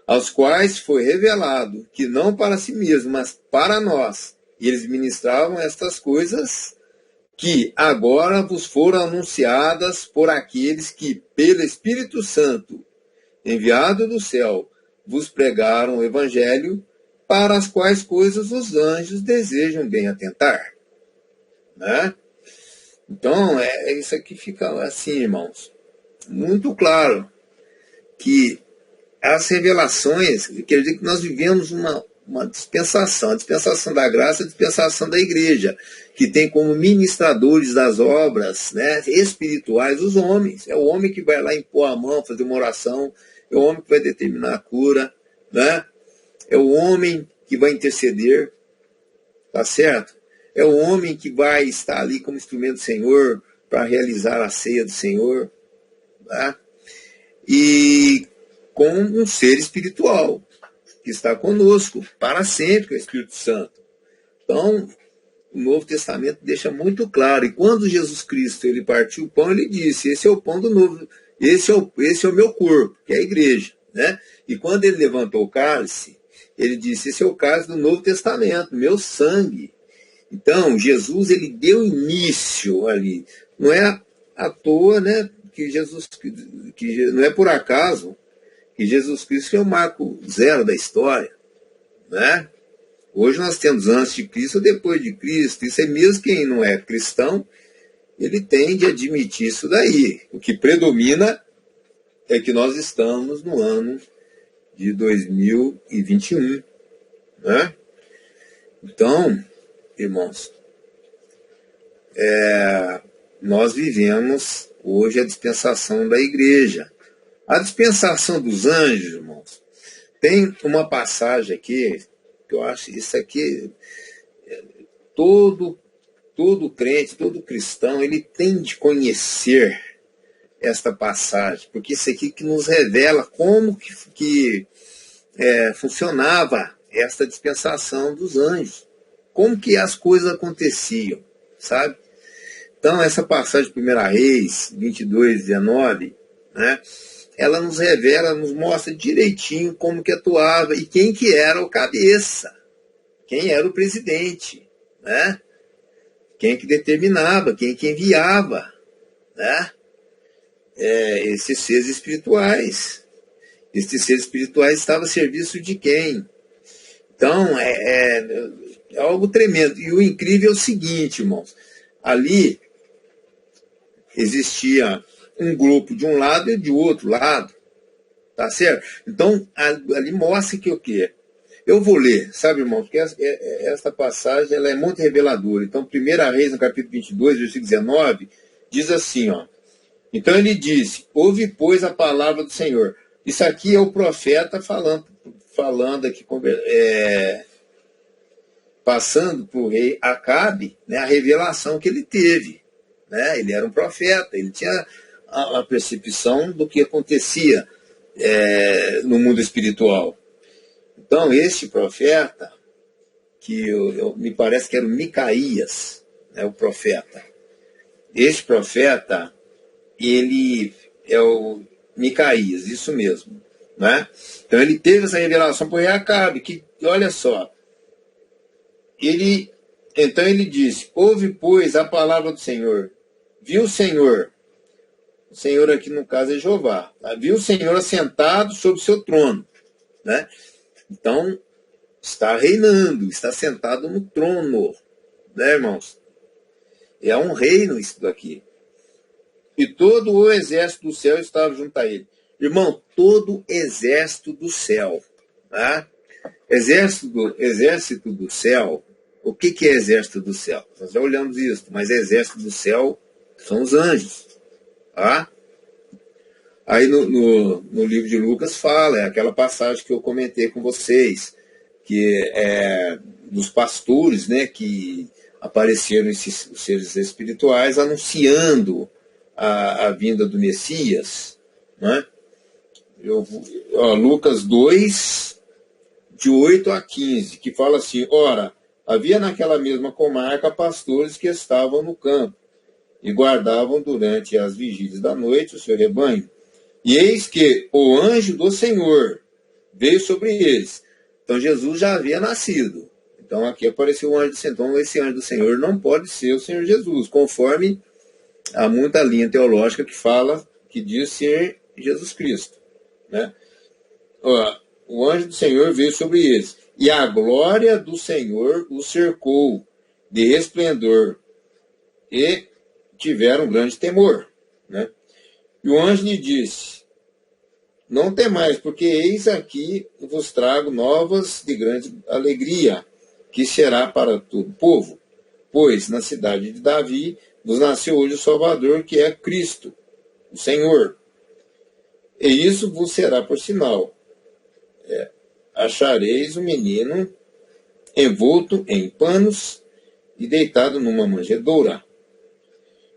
aos quais foi revelado que não para si mesmo, mas para nós, e eles ministravam estas coisas que agora vos foram anunciadas por aqueles que, pelo Espírito Santo, enviado do céu, vos pregaram o Evangelho, para as quais coisas os anjos desejam bem atentar. Né? Então, isso aqui fica assim, irmãos, muito claro, que as revelações, quer dizer que nós vivemos uma dispensação, a dispensação da graça, a dispensação da igreja, que tem como ministradores das obras, né, espirituais os homens. É o homem que vai lá impor a mão, fazer uma oração, é o homem que vai determinar a cura, né? É o homem que vai interceder, tá certo? É o homem que vai estar ali como instrumento do Senhor para realizar a ceia do Senhor, tá? E com um ser espiritual que está conosco para sempre, que é o Espírito Santo. Então, o Novo Testamento deixa muito claro. E quando Jesus Cristo ele partiu o pão, ele disse: esse é o pão do novo, esse é o meu corpo, que é a igreja, né? E quando ele levantou o cálice, ele disse: esse é o cálice do Novo Testamento, meu sangue. Então, Jesus ele deu início ali. Não é à toa, né, que não é por acaso que Jesus Cristo é o marco zero da história, né? Hoje nós temos antes de Cristo ou depois de Cristo. Isso é mesmo quem não é cristão, ele tem de admitir isso daí. O que predomina é que nós estamos no ano de 2021, né? Então, irmãos, nós vivemos hoje a dispensação da igreja. A dispensação dos anjos, irmãos, tem uma passagem aqui, que eu acho isso aqui, todo crente, todo cristão, ele tem de conhecer esta passagem, porque isso aqui que nos revela como que funcionava esta dispensação dos anjos, como que as coisas aconteciam, sabe? Então, essa passagem de 1 Reis 22:19, né, ela nos revela, nos mostra direitinho como que atuava e quem que era o cabeça, quem era o presidente, né? Quem que determinava, quem que enviava, né? Esses seres espirituais. Esses seres espirituais estavam a serviço de quem? Então, é algo tremendo. E o incrível é o seguinte, irmãos. Ali existia um grupo de um lado e de outro lado. Tá certo? Então, ali mostra que o quê? Eu vou ler, sabe, irmãos, porque essa passagem ela é muito reveladora. Então, 1 Reis, no capítulo 22, versículo 19, diz assim, Então ele disse, ouve, pois, a palavra do Senhor. Isso aqui é o profeta falando aqui, passando para o rei Acabe, né, a revelação que ele teve. Né? Ele era um profeta, ele tinha a percepção do que acontecia no mundo espiritual. Então, este profeta, que me parece que era o Micaías, né, o profeta. Este profeta, ele é o Micaías, isso mesmo. Né? Então, ele teve essa revelação para o rei Acabe, que, olha só, então ele disse, ouve, pois, a palavra do Senhor. Viu o Senhor aqui no caso é Jeová, tá? Viu o Senhor assentado sobre o seu trono. Né? Então, está reinando, está sentado no trono. Né, irmãos? É um reino isso daqui. E todo o exército do céu estava junto a ele. Irmão, todo o exército do céu. Tá? Exército do céu. O que é exército do céu? Nós já olhamos isso, mas exército do céu são os anjos. Tá? Aí no livro de Lucas fala, é aquela passagem que eu comentei com vocês, que é dos pastores, né, que apareceram esses seres espirituais anunciando a vinda do Messias. Né? Lucas 2, de 8 a 15, que fala assim, ora, havia naquela mesma comarca pastores que estavam no campo e guardavam durante as vigílias da noite o seu rebanho. E eis que o anjo do Senhor veio sobre eles. Então Jesus já havia nascido. Então aqui apareceu o anjo do Senhor. Então esse anjo do Senhor não pode ser o Senhor Jesus, conforme há muita linha teológica que diz ser Jesus Cristo. Né? O anjo do Senhor veio sobre eles. E a glória do Senhor os cercou de esplendor. E tiveram grande temor. Né? E o anjo lhe disse, não temais, porque eis aqui vos trago novas de grande alegria, que será para todo o povo. Pois na cidade de Davi vos nasceu hoje o Salvador, que é Cristo, o Senhor. E isso vos será por sinal. Achareis o menino envolto em panos e deitado numa manjedoura.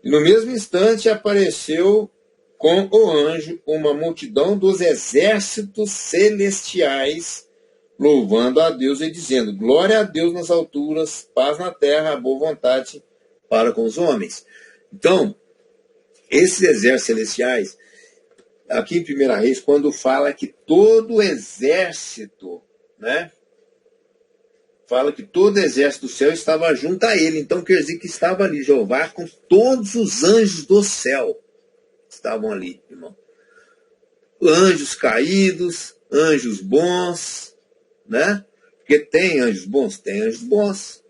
E no mesmo instante apareceu com o anjo uma multidão dos exércitos celestiais, louvando a Deus e dizendo, glória a Deus nas alturas, paz na terra, a boa vontade para com os homens. Então, esses exércitos celestiais, aqui em 1 Reis, quando fala que todo exército, né? Fala que todo exército do céu estava junto a ele. Então quer dizer que estava ali Jeová com todos os anjos do céu. Estavam ali, irmão. Anjos caídos, anjos bons, né? Porque tem anjos bons? Tem anjos bons.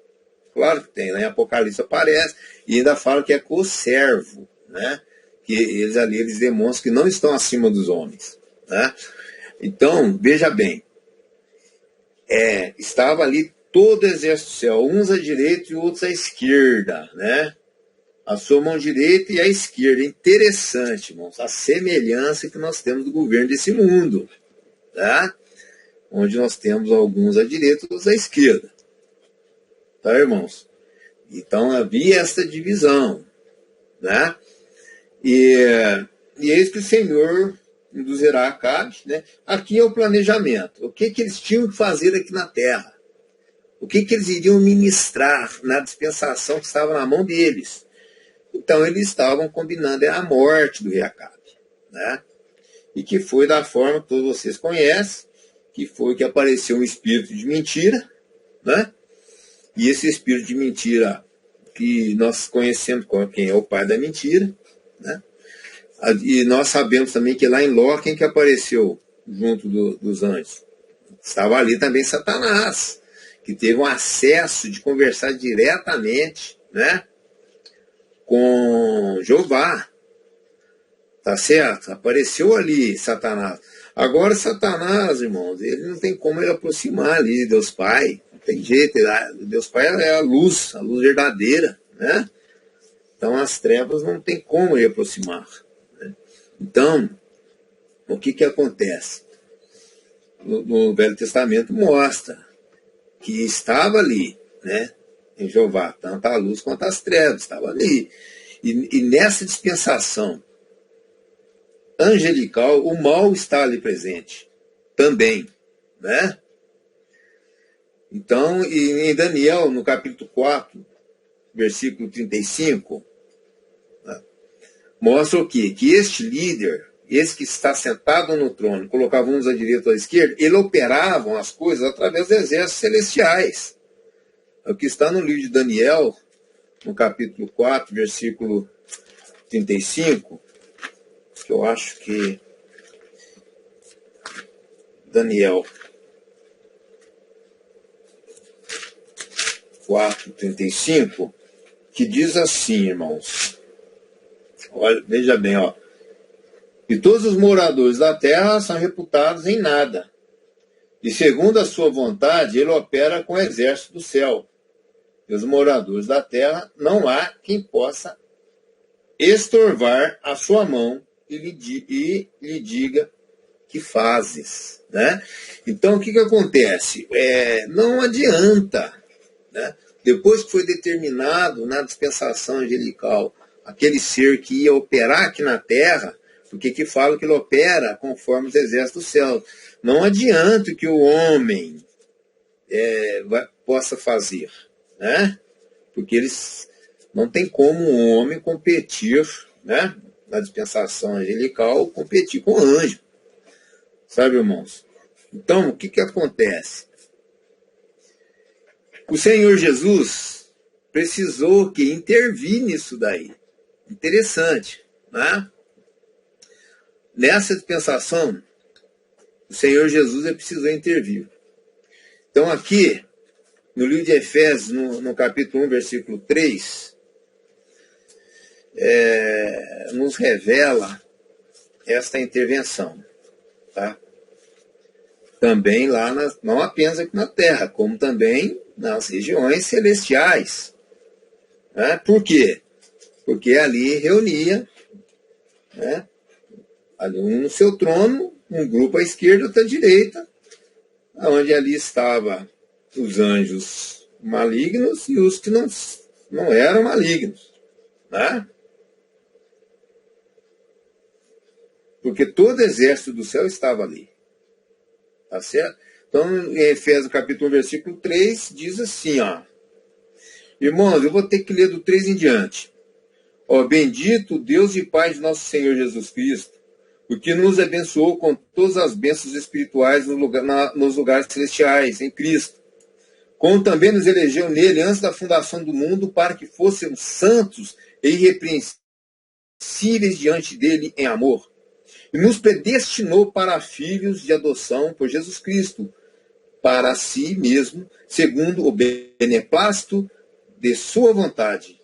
Claro que tem, né? Em Apocalipse aparece. E ainda fala que é conservo, né? Que eles demonstram que não estão acima dos homens. Né? Então, veja bem. Estava ali todo o exército do céu, uns à direita e outros à esquerda, né? A sua mão direita e a esquerda. Interessante, irmãos, a semelhança que nós temos do governo desse mundo, tá? Onde nós temos alguns à direita e outros à esquerda. Tá, irmãos? Então havia essa divisão, né? E eis que o Senhor induzirá Acabe, né? Aqui é o planejamento. O que eles tinham que fazer aqui na terra? O que eles iriam ministrar na dispensação que estava na mão deles? Então eles estavam combinando a morte do rei Acabe, né? E que foi da forma que todos vocês conhecem, que foi que apareceu um espírito de mentira, né? E esse espírito de mentira que nós conhecemos como quem é o pai da mentira, né? E nós sabemos também que lá em Ló, quem que apareceu junto dos anjos? Estava ali também Satanás, que teve um acesso de conversar diretamente, né, com Jeová. Tá certo? Apareceu ali Satanás. Agora Satanás, irmãos, ele não tem como ele aproximar ali de Deus Pai. Não tem jeito. Deus Pai é a luz verdadeira, né? Então as trevas não tem como ele aproximar. Então, o que acontece? No Velho Testamento mostra que estava ali, né, em Jeová, tanto a luz quanto as trevas, estava ali. E nessa dispensação angelical, o mal está ali presente também, né? Então, em Daniel, no capítulo 4, versículo 35, né, mostra o quê? Que este líder, esse que está sentado no trono, colocava uns à direita ou à esquerda, ele operavam as coisas através dos exércitos celestiais. É o que está no livro de Daniel, no capítulo 4, versículo 35, que eu acho que Daniel 4:35, que diz assim, irmãos. Olha, veja bem, ó. E todos os moradores da terra são reputados em nada. E segundo a sua vontade, ele opera com o exército do céu. E os moradores da terra, não há quem possa estorvar a sua mão e lhe diga que fazes, né? Então, o que acontece? Não adianta, né? Depois que foi determinado na dispensação angelical aquele ser que ia operar aqui na terra, porque que fala que ele opera conforme os exércitos do céu. Não adianta que o homem possa fazer, né? Porque eles não tem como um homem competir, né, na dispensação angelical, competir com anjo. Sabe, irmãos? Então, o que acontece? O Senhor Jesus precisou que intervir nisso daí. Interessante, né? Nessa dispensação, o Senhor Jesus precisou intervir. Então, aqui, no livro de Efésios, no capítulo 1, versículo 3, nos revela esta intervenção, tá? Também lá, não apenas aqui na Terra, como também nas regiões celestiais. Né? Por quê? Porque ali reunia, né, ali um no seu trono, um grupo à esquerda e outro à direita, onde ali estava os anjos malignos e os que não eram malignos. Né? Porque todo exército do céu estava ali. Tá certo? Então, em Efésios capítulo 1, versículo 3, diz assim, ó. Irmãos, eu vou ter que ler do 3 em diante. Ó, bendito Deus e Pai de nosso Senhor Jesus Cristo, o que nos abençoou com todas as bênçãos espirituais nos lugares celestiais, em Cristo. Como também nos elegeu nele antes da fundação do mundo, para que fôssemos santos e irrepreensíveis diante dele em amor. E nos predestinou para filhos de adoção por Jesus Cristo, para si mesmo, segundo o beneplácito de sua vontade,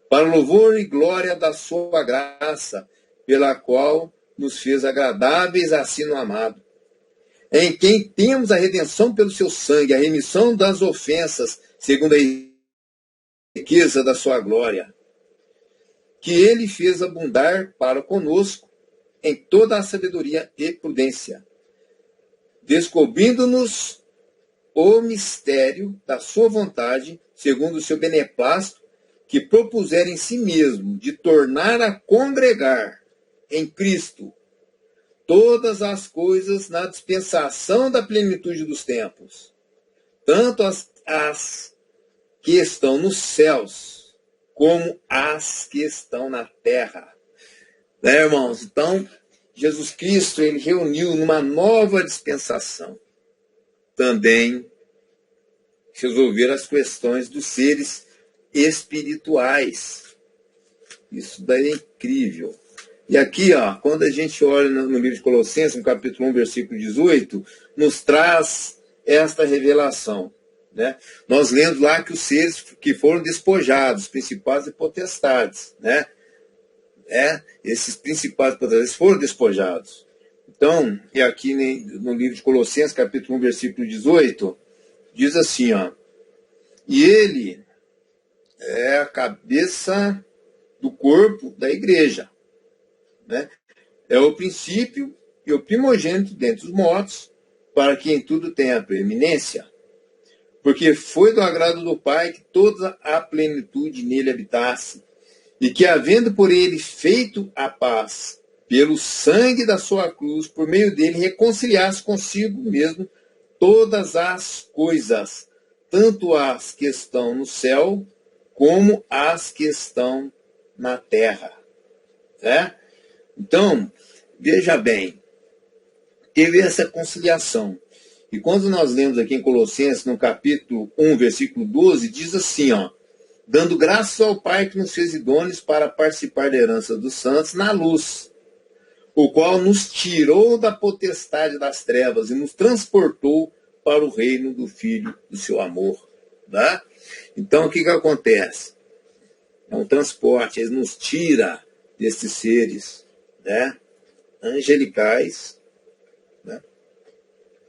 para o louvor e glória da sua graça, pela qual nos fez agradáveis assim no amado, em quem temos a redenção pelo seu sangue, a remissão das ofensas, segundo a riqueza da sua glória, que ele fez abundar para conosco em toda a sabedoria e prudência, descobrindo-nos o mistério da sua vontade, segundo o seu beneplácito, que propuser em si mesmo de tornar a congregar em Cristo todas as coisas na dispensação da plenitude dos tempos, tanto as que estão nos céus, como as que estão na terra. Né, irmãos? Então, Jesus Cristo, ele reuniu numa nova dispensação também resolver as questões dos seres espirituais. Isso daí é incrível. E aqui, ó, quando a gente olha no livro de Colossenses, no capítulo 1, versículo 18, nos traz esta revelação. Né? Nós lemos lá que os seres que foram despojados, principados e potestades, né? Esses principais potestades foram despojados. Então, e aqui no livro de Colossenses, capítulo 1, versículo 18, diz assim, ó, e ele é a cabeça do corpo da igreja, né? É o princípio e o primogênito dentre os mortos, para que em tudo tenha preeminência. Porque foi do agrado do Pai que toda a plenitude nele habitasse, e que, havendo por ele feito a paz, pelo sangue da sua cruz, por meio dele, reconciliasse consigo mesmo todas as coisas, tanto as que estão no céu, como as que estão na terra. Né? Então, veja bem, teve essa conciliação. E quando nós lemos aqui em Colossenses, no capítulo 1, versículo 12, diz assim, ó, dando graças ao Pai que nos fez idôneos para participar da herança dos santos na luz, o qual nos tirou da potestade das trevas e nos transportou para o reino do Filho do seu amor. Tá? Então, o que acontece? É um transporte, ele nos tira desses seres, né, angelicais, né,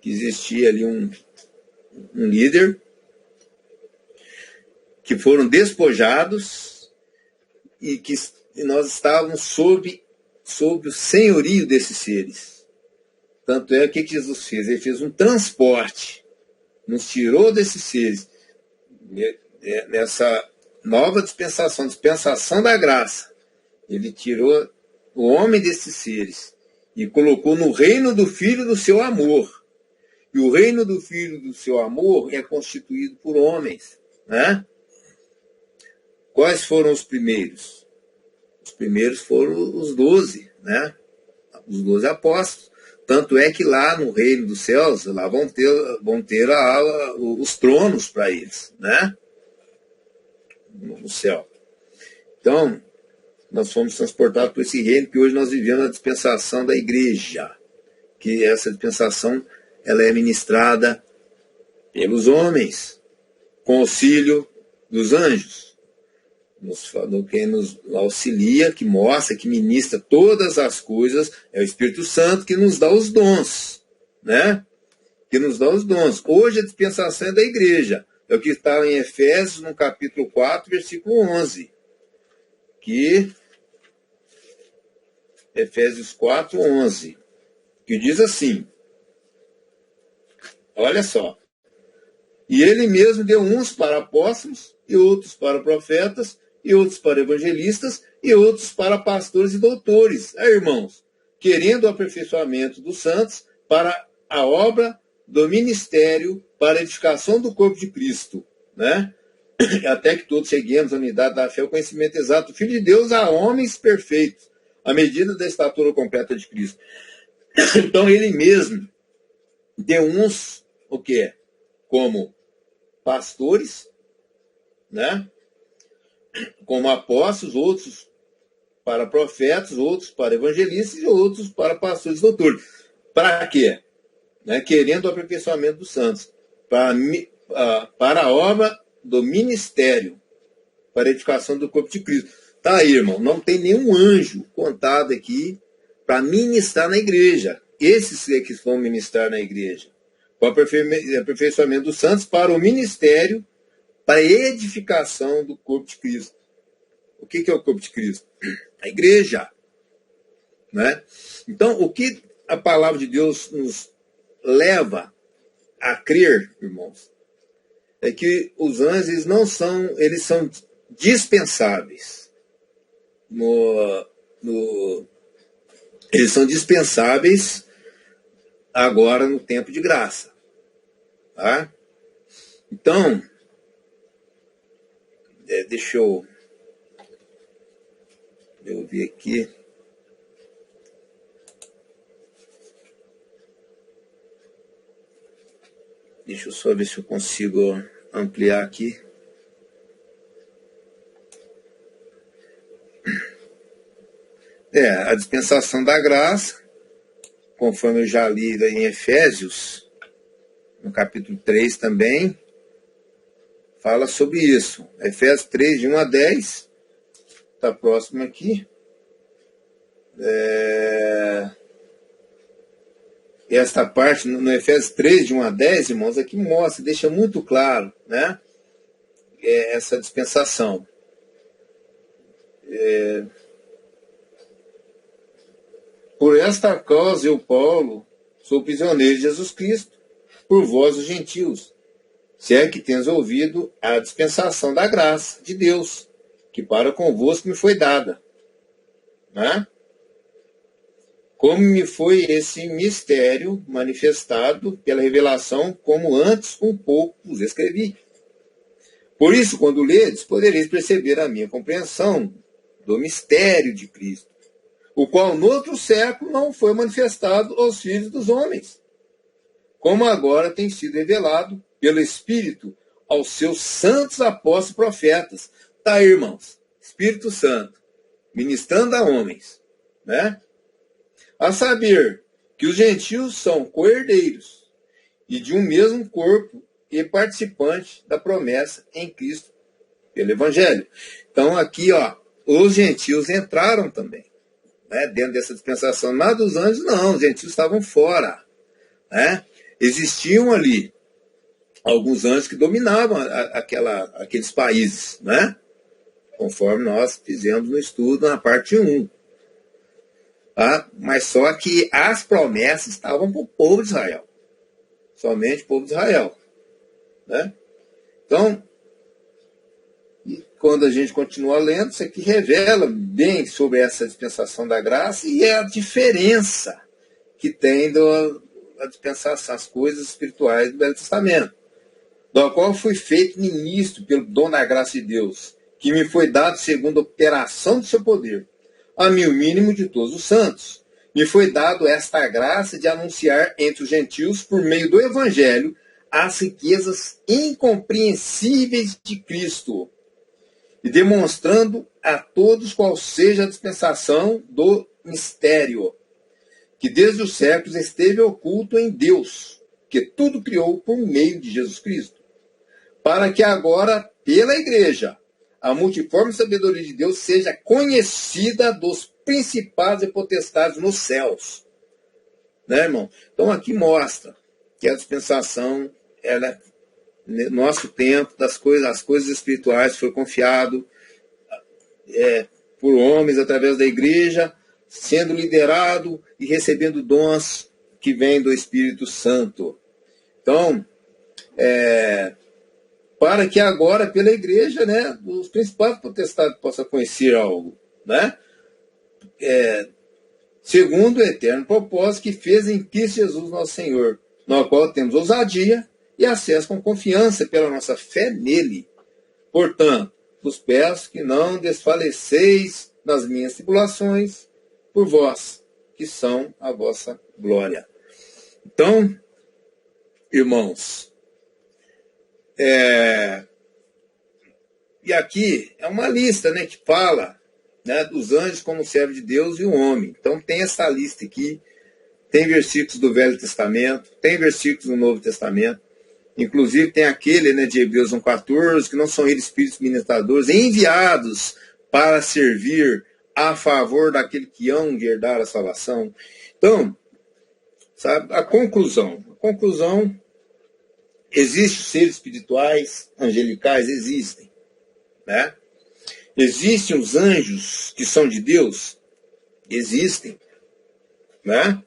que existia ali um líder, que foram despojados e que nós estávamos sob o senhorio desses seres. Tanto é que Jesus fez? Ele fez um transporte, nos tirou desses seres, nessa nova dispensação, dispensação da graça. Ele tirou o homem desses seres e colocou no reino do Filho do seu amor. E o reino do Filho do seu amor é constituído por homens. Né? Quais foram os primeiros? Os primeiros foram os 12, né? Os 12 apóstolos. Tanto é que lá no reino dos céus, lá vão ter os tronos para eles, né? No céu. Então, nós fomos transportados por esse reino que hoje nós vivemos a dispensação da igreja. Que essa dispensação ela é ministrada pelos homens, com auxílio dos anjos. Quem nos auxilia, que mostra, que ministra todas as coisas, é o Espírito Santo que nos dá os dons, né? Que nos dá os dons. Hoje a dispensação é da igreja. É o que está em Efésios, no capítulo 4, versículo 11. Que Efésios 4, 11. Que diz assim, olha só. E ele mesmo deu uns para apóstolos, e outros para profetas, e outros para evangelistas, e outros para pastores e doutores. Aí, irmãos, querendo o aperfeiçoamento dos santos para a obra do ministério, para a edificação do corpo de Cristo, né? Até que todos cheguemos à unidade da fé, o conhecimento exato do Filho de Deus, a homens perfeitos, à medida da estatura completa de Cristo. Então, ele mesmo deu uns, o quê? Como pastores, né? Como apóstolos, outros para profetas, outros para evangelistas e outros para pastores e doutores. Para quê? Né? Querendo o aperfeiçoamento dos santos. Para a obra do ministério, para a edificação do corpo de Cristo. Tá aí, irmão, não tem nenhum anjo contado aqui para ministrar na igreja. Esses é que vão ministrar na igreja. Para o aperfeiçoamento dos santos, para o ministério, para a edificação do corpo de Cristo. O que é o corpo de Cristo? A igreja. Né? Então, o que a palavra de Deus nos leva a crer, irmãos, é que os anjos eles são dispensáveis. Eles são dispensáveis agora no tempo de graça. Tá? Então, deixa eu ver aqui. Deixa eu só ver se eu consigo ampliar aqui. A dispensação da graça, conforme eu já li em Efésios, no capítulo 3 também, fala sobre isso. Efésios 3, de 1 a 10, está próximo aqui. Esta parte, no Efésios 3, de 1 a 10, irmãos, aqui mostra, deixa muito claro, né? Essa dispensação. Por esta causa eu, Paulo, sou prisioneiro de Jesus Cristo, por vós os gentios, se é que tens ouvido a dispensação da graça de Deus, que para convosco me foi dada. Né? Como me foi esse mistério manifestado pela revelação, como antes um pouco vos escrevi. Por isso, quando ledes, podereis perceber a minha compreensão do mistério de Cristo, o qual no outro século não foi manifestado aos filhos dos homens, como agora tem sido revelado pelo Espírito aos seus santos apóstolos e profetas. Tá aí, irmãos, Espírito Santo, ministrando a homens, né? A saber, que os gentios são co-herdeiros e de um mesmo corpo e participantes da promessa em Cristo pelo Evangelho. Então aqui, ó, os gentios entraram também, né, dentro dessa dispensação. Nada dos anjos, não, os gentios estavam fora, né? Existiam ali alguns anjos que dominavam aqueles países, né? Conforme nós fizemos no estudo na parte 1. Tá? Mas só que as promessas estavam para o povo de Israel. Somente o povo de Israel. Né? Então, quando a gente continua lendo, isso aqui revela bem sobre essa dispensação da graça e a diferença que tem da dispensação, as coisas espirituais do Velho Testamento, do qual fui feito ministro pelo dom da graça de Deus, que me foi dado segundo a operação do seu poder, a mim o mínimo de todos os santos. Me foi dado esta graça de anunciar entre os gentios, por meio do Evangelho, as riquezas incompreensíveis de Cristo, e demonstrando a todos qual seja a dispensação do mistério, que desde os séculos esteve oculto em Deus, que tudo criou por meio de Jesus Cristo, para que agora, pela igreja, a multiforme sabedoria de Deus seja conhecida dos principados e potestades nos céus. Né, irmão? Então aqui mostra que a dispensação, ela, no nosso tempo, as coisas espirituais, foi confiado por homens através da igreja, sendo liderado e recebendo dons que vêm do Espírito Santo. Então, para que agora, pela igreja, né, os principais potestades possam conhecer algo, né? Segundo o eterno propósito que fez em Cristo Jesus nosso Senhor, no qual temos ousadia e acesso com confiança pela nossa fé nele. Portanto, vos peço que não desfaleceis nas minhas tribulações por vós, que são a vossa glória. Então, irmãos, e aqui é uma lista, né, que fala, né, dos anjos como servo de Deus e o homem. Então tem essa lista aqui, tem versículos do Velho Testamento, tem versículos do Novo Testamento, inclusive tem aquele, né, de Hebreus 1,14, que não são eles espíritos ministradores, enviados para servir a favor daquele que hão de herdar a salvação. Então, sabe, a conclusão, existem seres espirituais, angelicais, existem, né? Existem os anjos que são de Deus? Existem, né?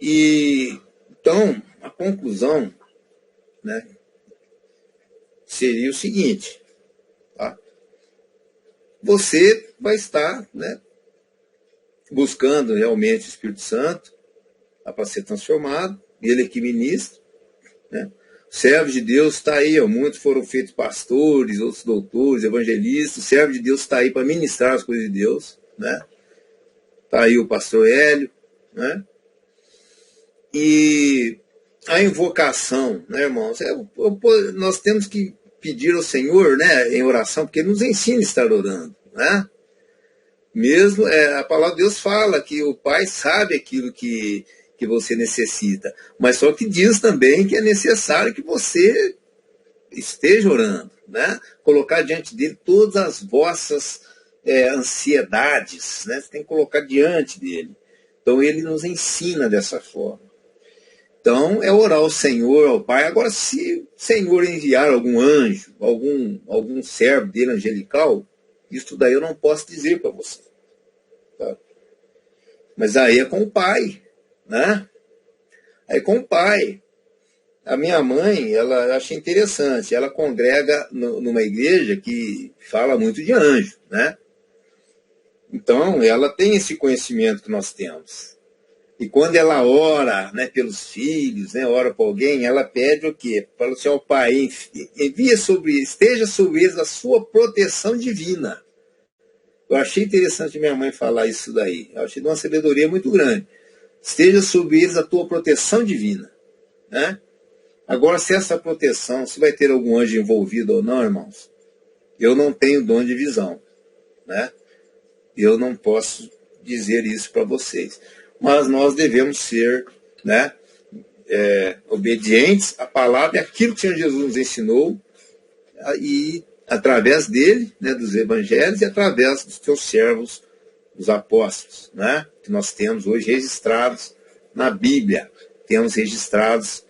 E então a conclusão, né, seria o seguinte, tá? Você vai estar, né, buscando realmente o Espírito Santo para ser transformado, ele que ministra, né? Servos de Deus está aí, ó, muitos foram feitos pastores, outros doutores, evangelistas. O servo de Deus está aí para ministrar as coisas de Deus, né? Está aí o pastor Hélio, né? E a invocação, né, irmãos? Nós temos que pedir ao Senhor, né, em oração, porque Ele nos ensina a estar orando, né? Mesmo, a palavra de Deus fala que o Pai sabe aquilo que você necessita, mas só que diz também que é necessário que você esteja orando, né? Colocar diante dele todas as vossas ansiedades, né? Você tem que colocar diante dele. Então ele nos ensina dessa forma. Então é orar ao Senhor, ao Pai. Agora, se o Senhor enviar algum anjo, algum servo dele angelical, isso daí eu não posso dizer para você. Tá? Mas aí é com o pai, né? Aí com o pai. A minha mãe, ela, eu achei interessante, ela congrega numa igreja que fala muito de anjo, né? Então, ela tem esse conhecimento que nós temos. E quando ela ora, né, pelos filhos, né, ora por alguém, ela pede o quê? Fala assim, ó Pai, esteja sobre eles a sua proteção divina. Eu achei interessante minha mãe falar isso daí. Eu achei de uma sabedoria muito grande. Esteja sobre eles a tua proteção divina, né? Agora, se essa proteção, se vai ter algum anjo envolvido ou não, irmãos, eu não tenho dom de visão, né? Eu não posso dizer isso para vocês. Mas nós devemos ser, né, obedientes à palavra e àquilo que o Senhor Jesus nos ensinou, e através dele, né, dos evangelhos, e através dos teus servos, os apóstolos, né, que nós temos hoje registrados na Bíblia, temos registrados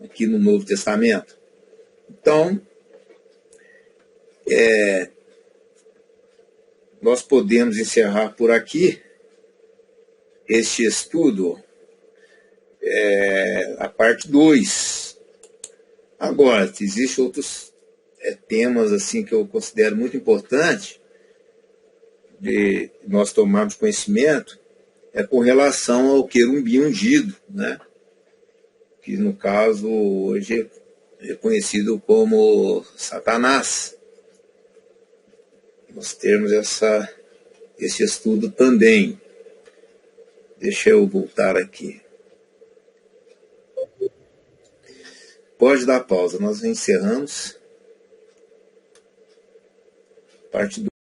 aqui no Novo Testamento. Então, nós podemos encerrar por aqui este estudo, a parte 2. Agora, existem outros temas assim que eu considero muito importante de nós tomarmos conhecimento, com relação ao querubim ungido, né? Que no caso hoje é conhecido como Satanás. Nós temos esse estudo também. Deixa eu voltar aqui. Pode dar pausa, nós encerramos parte 2.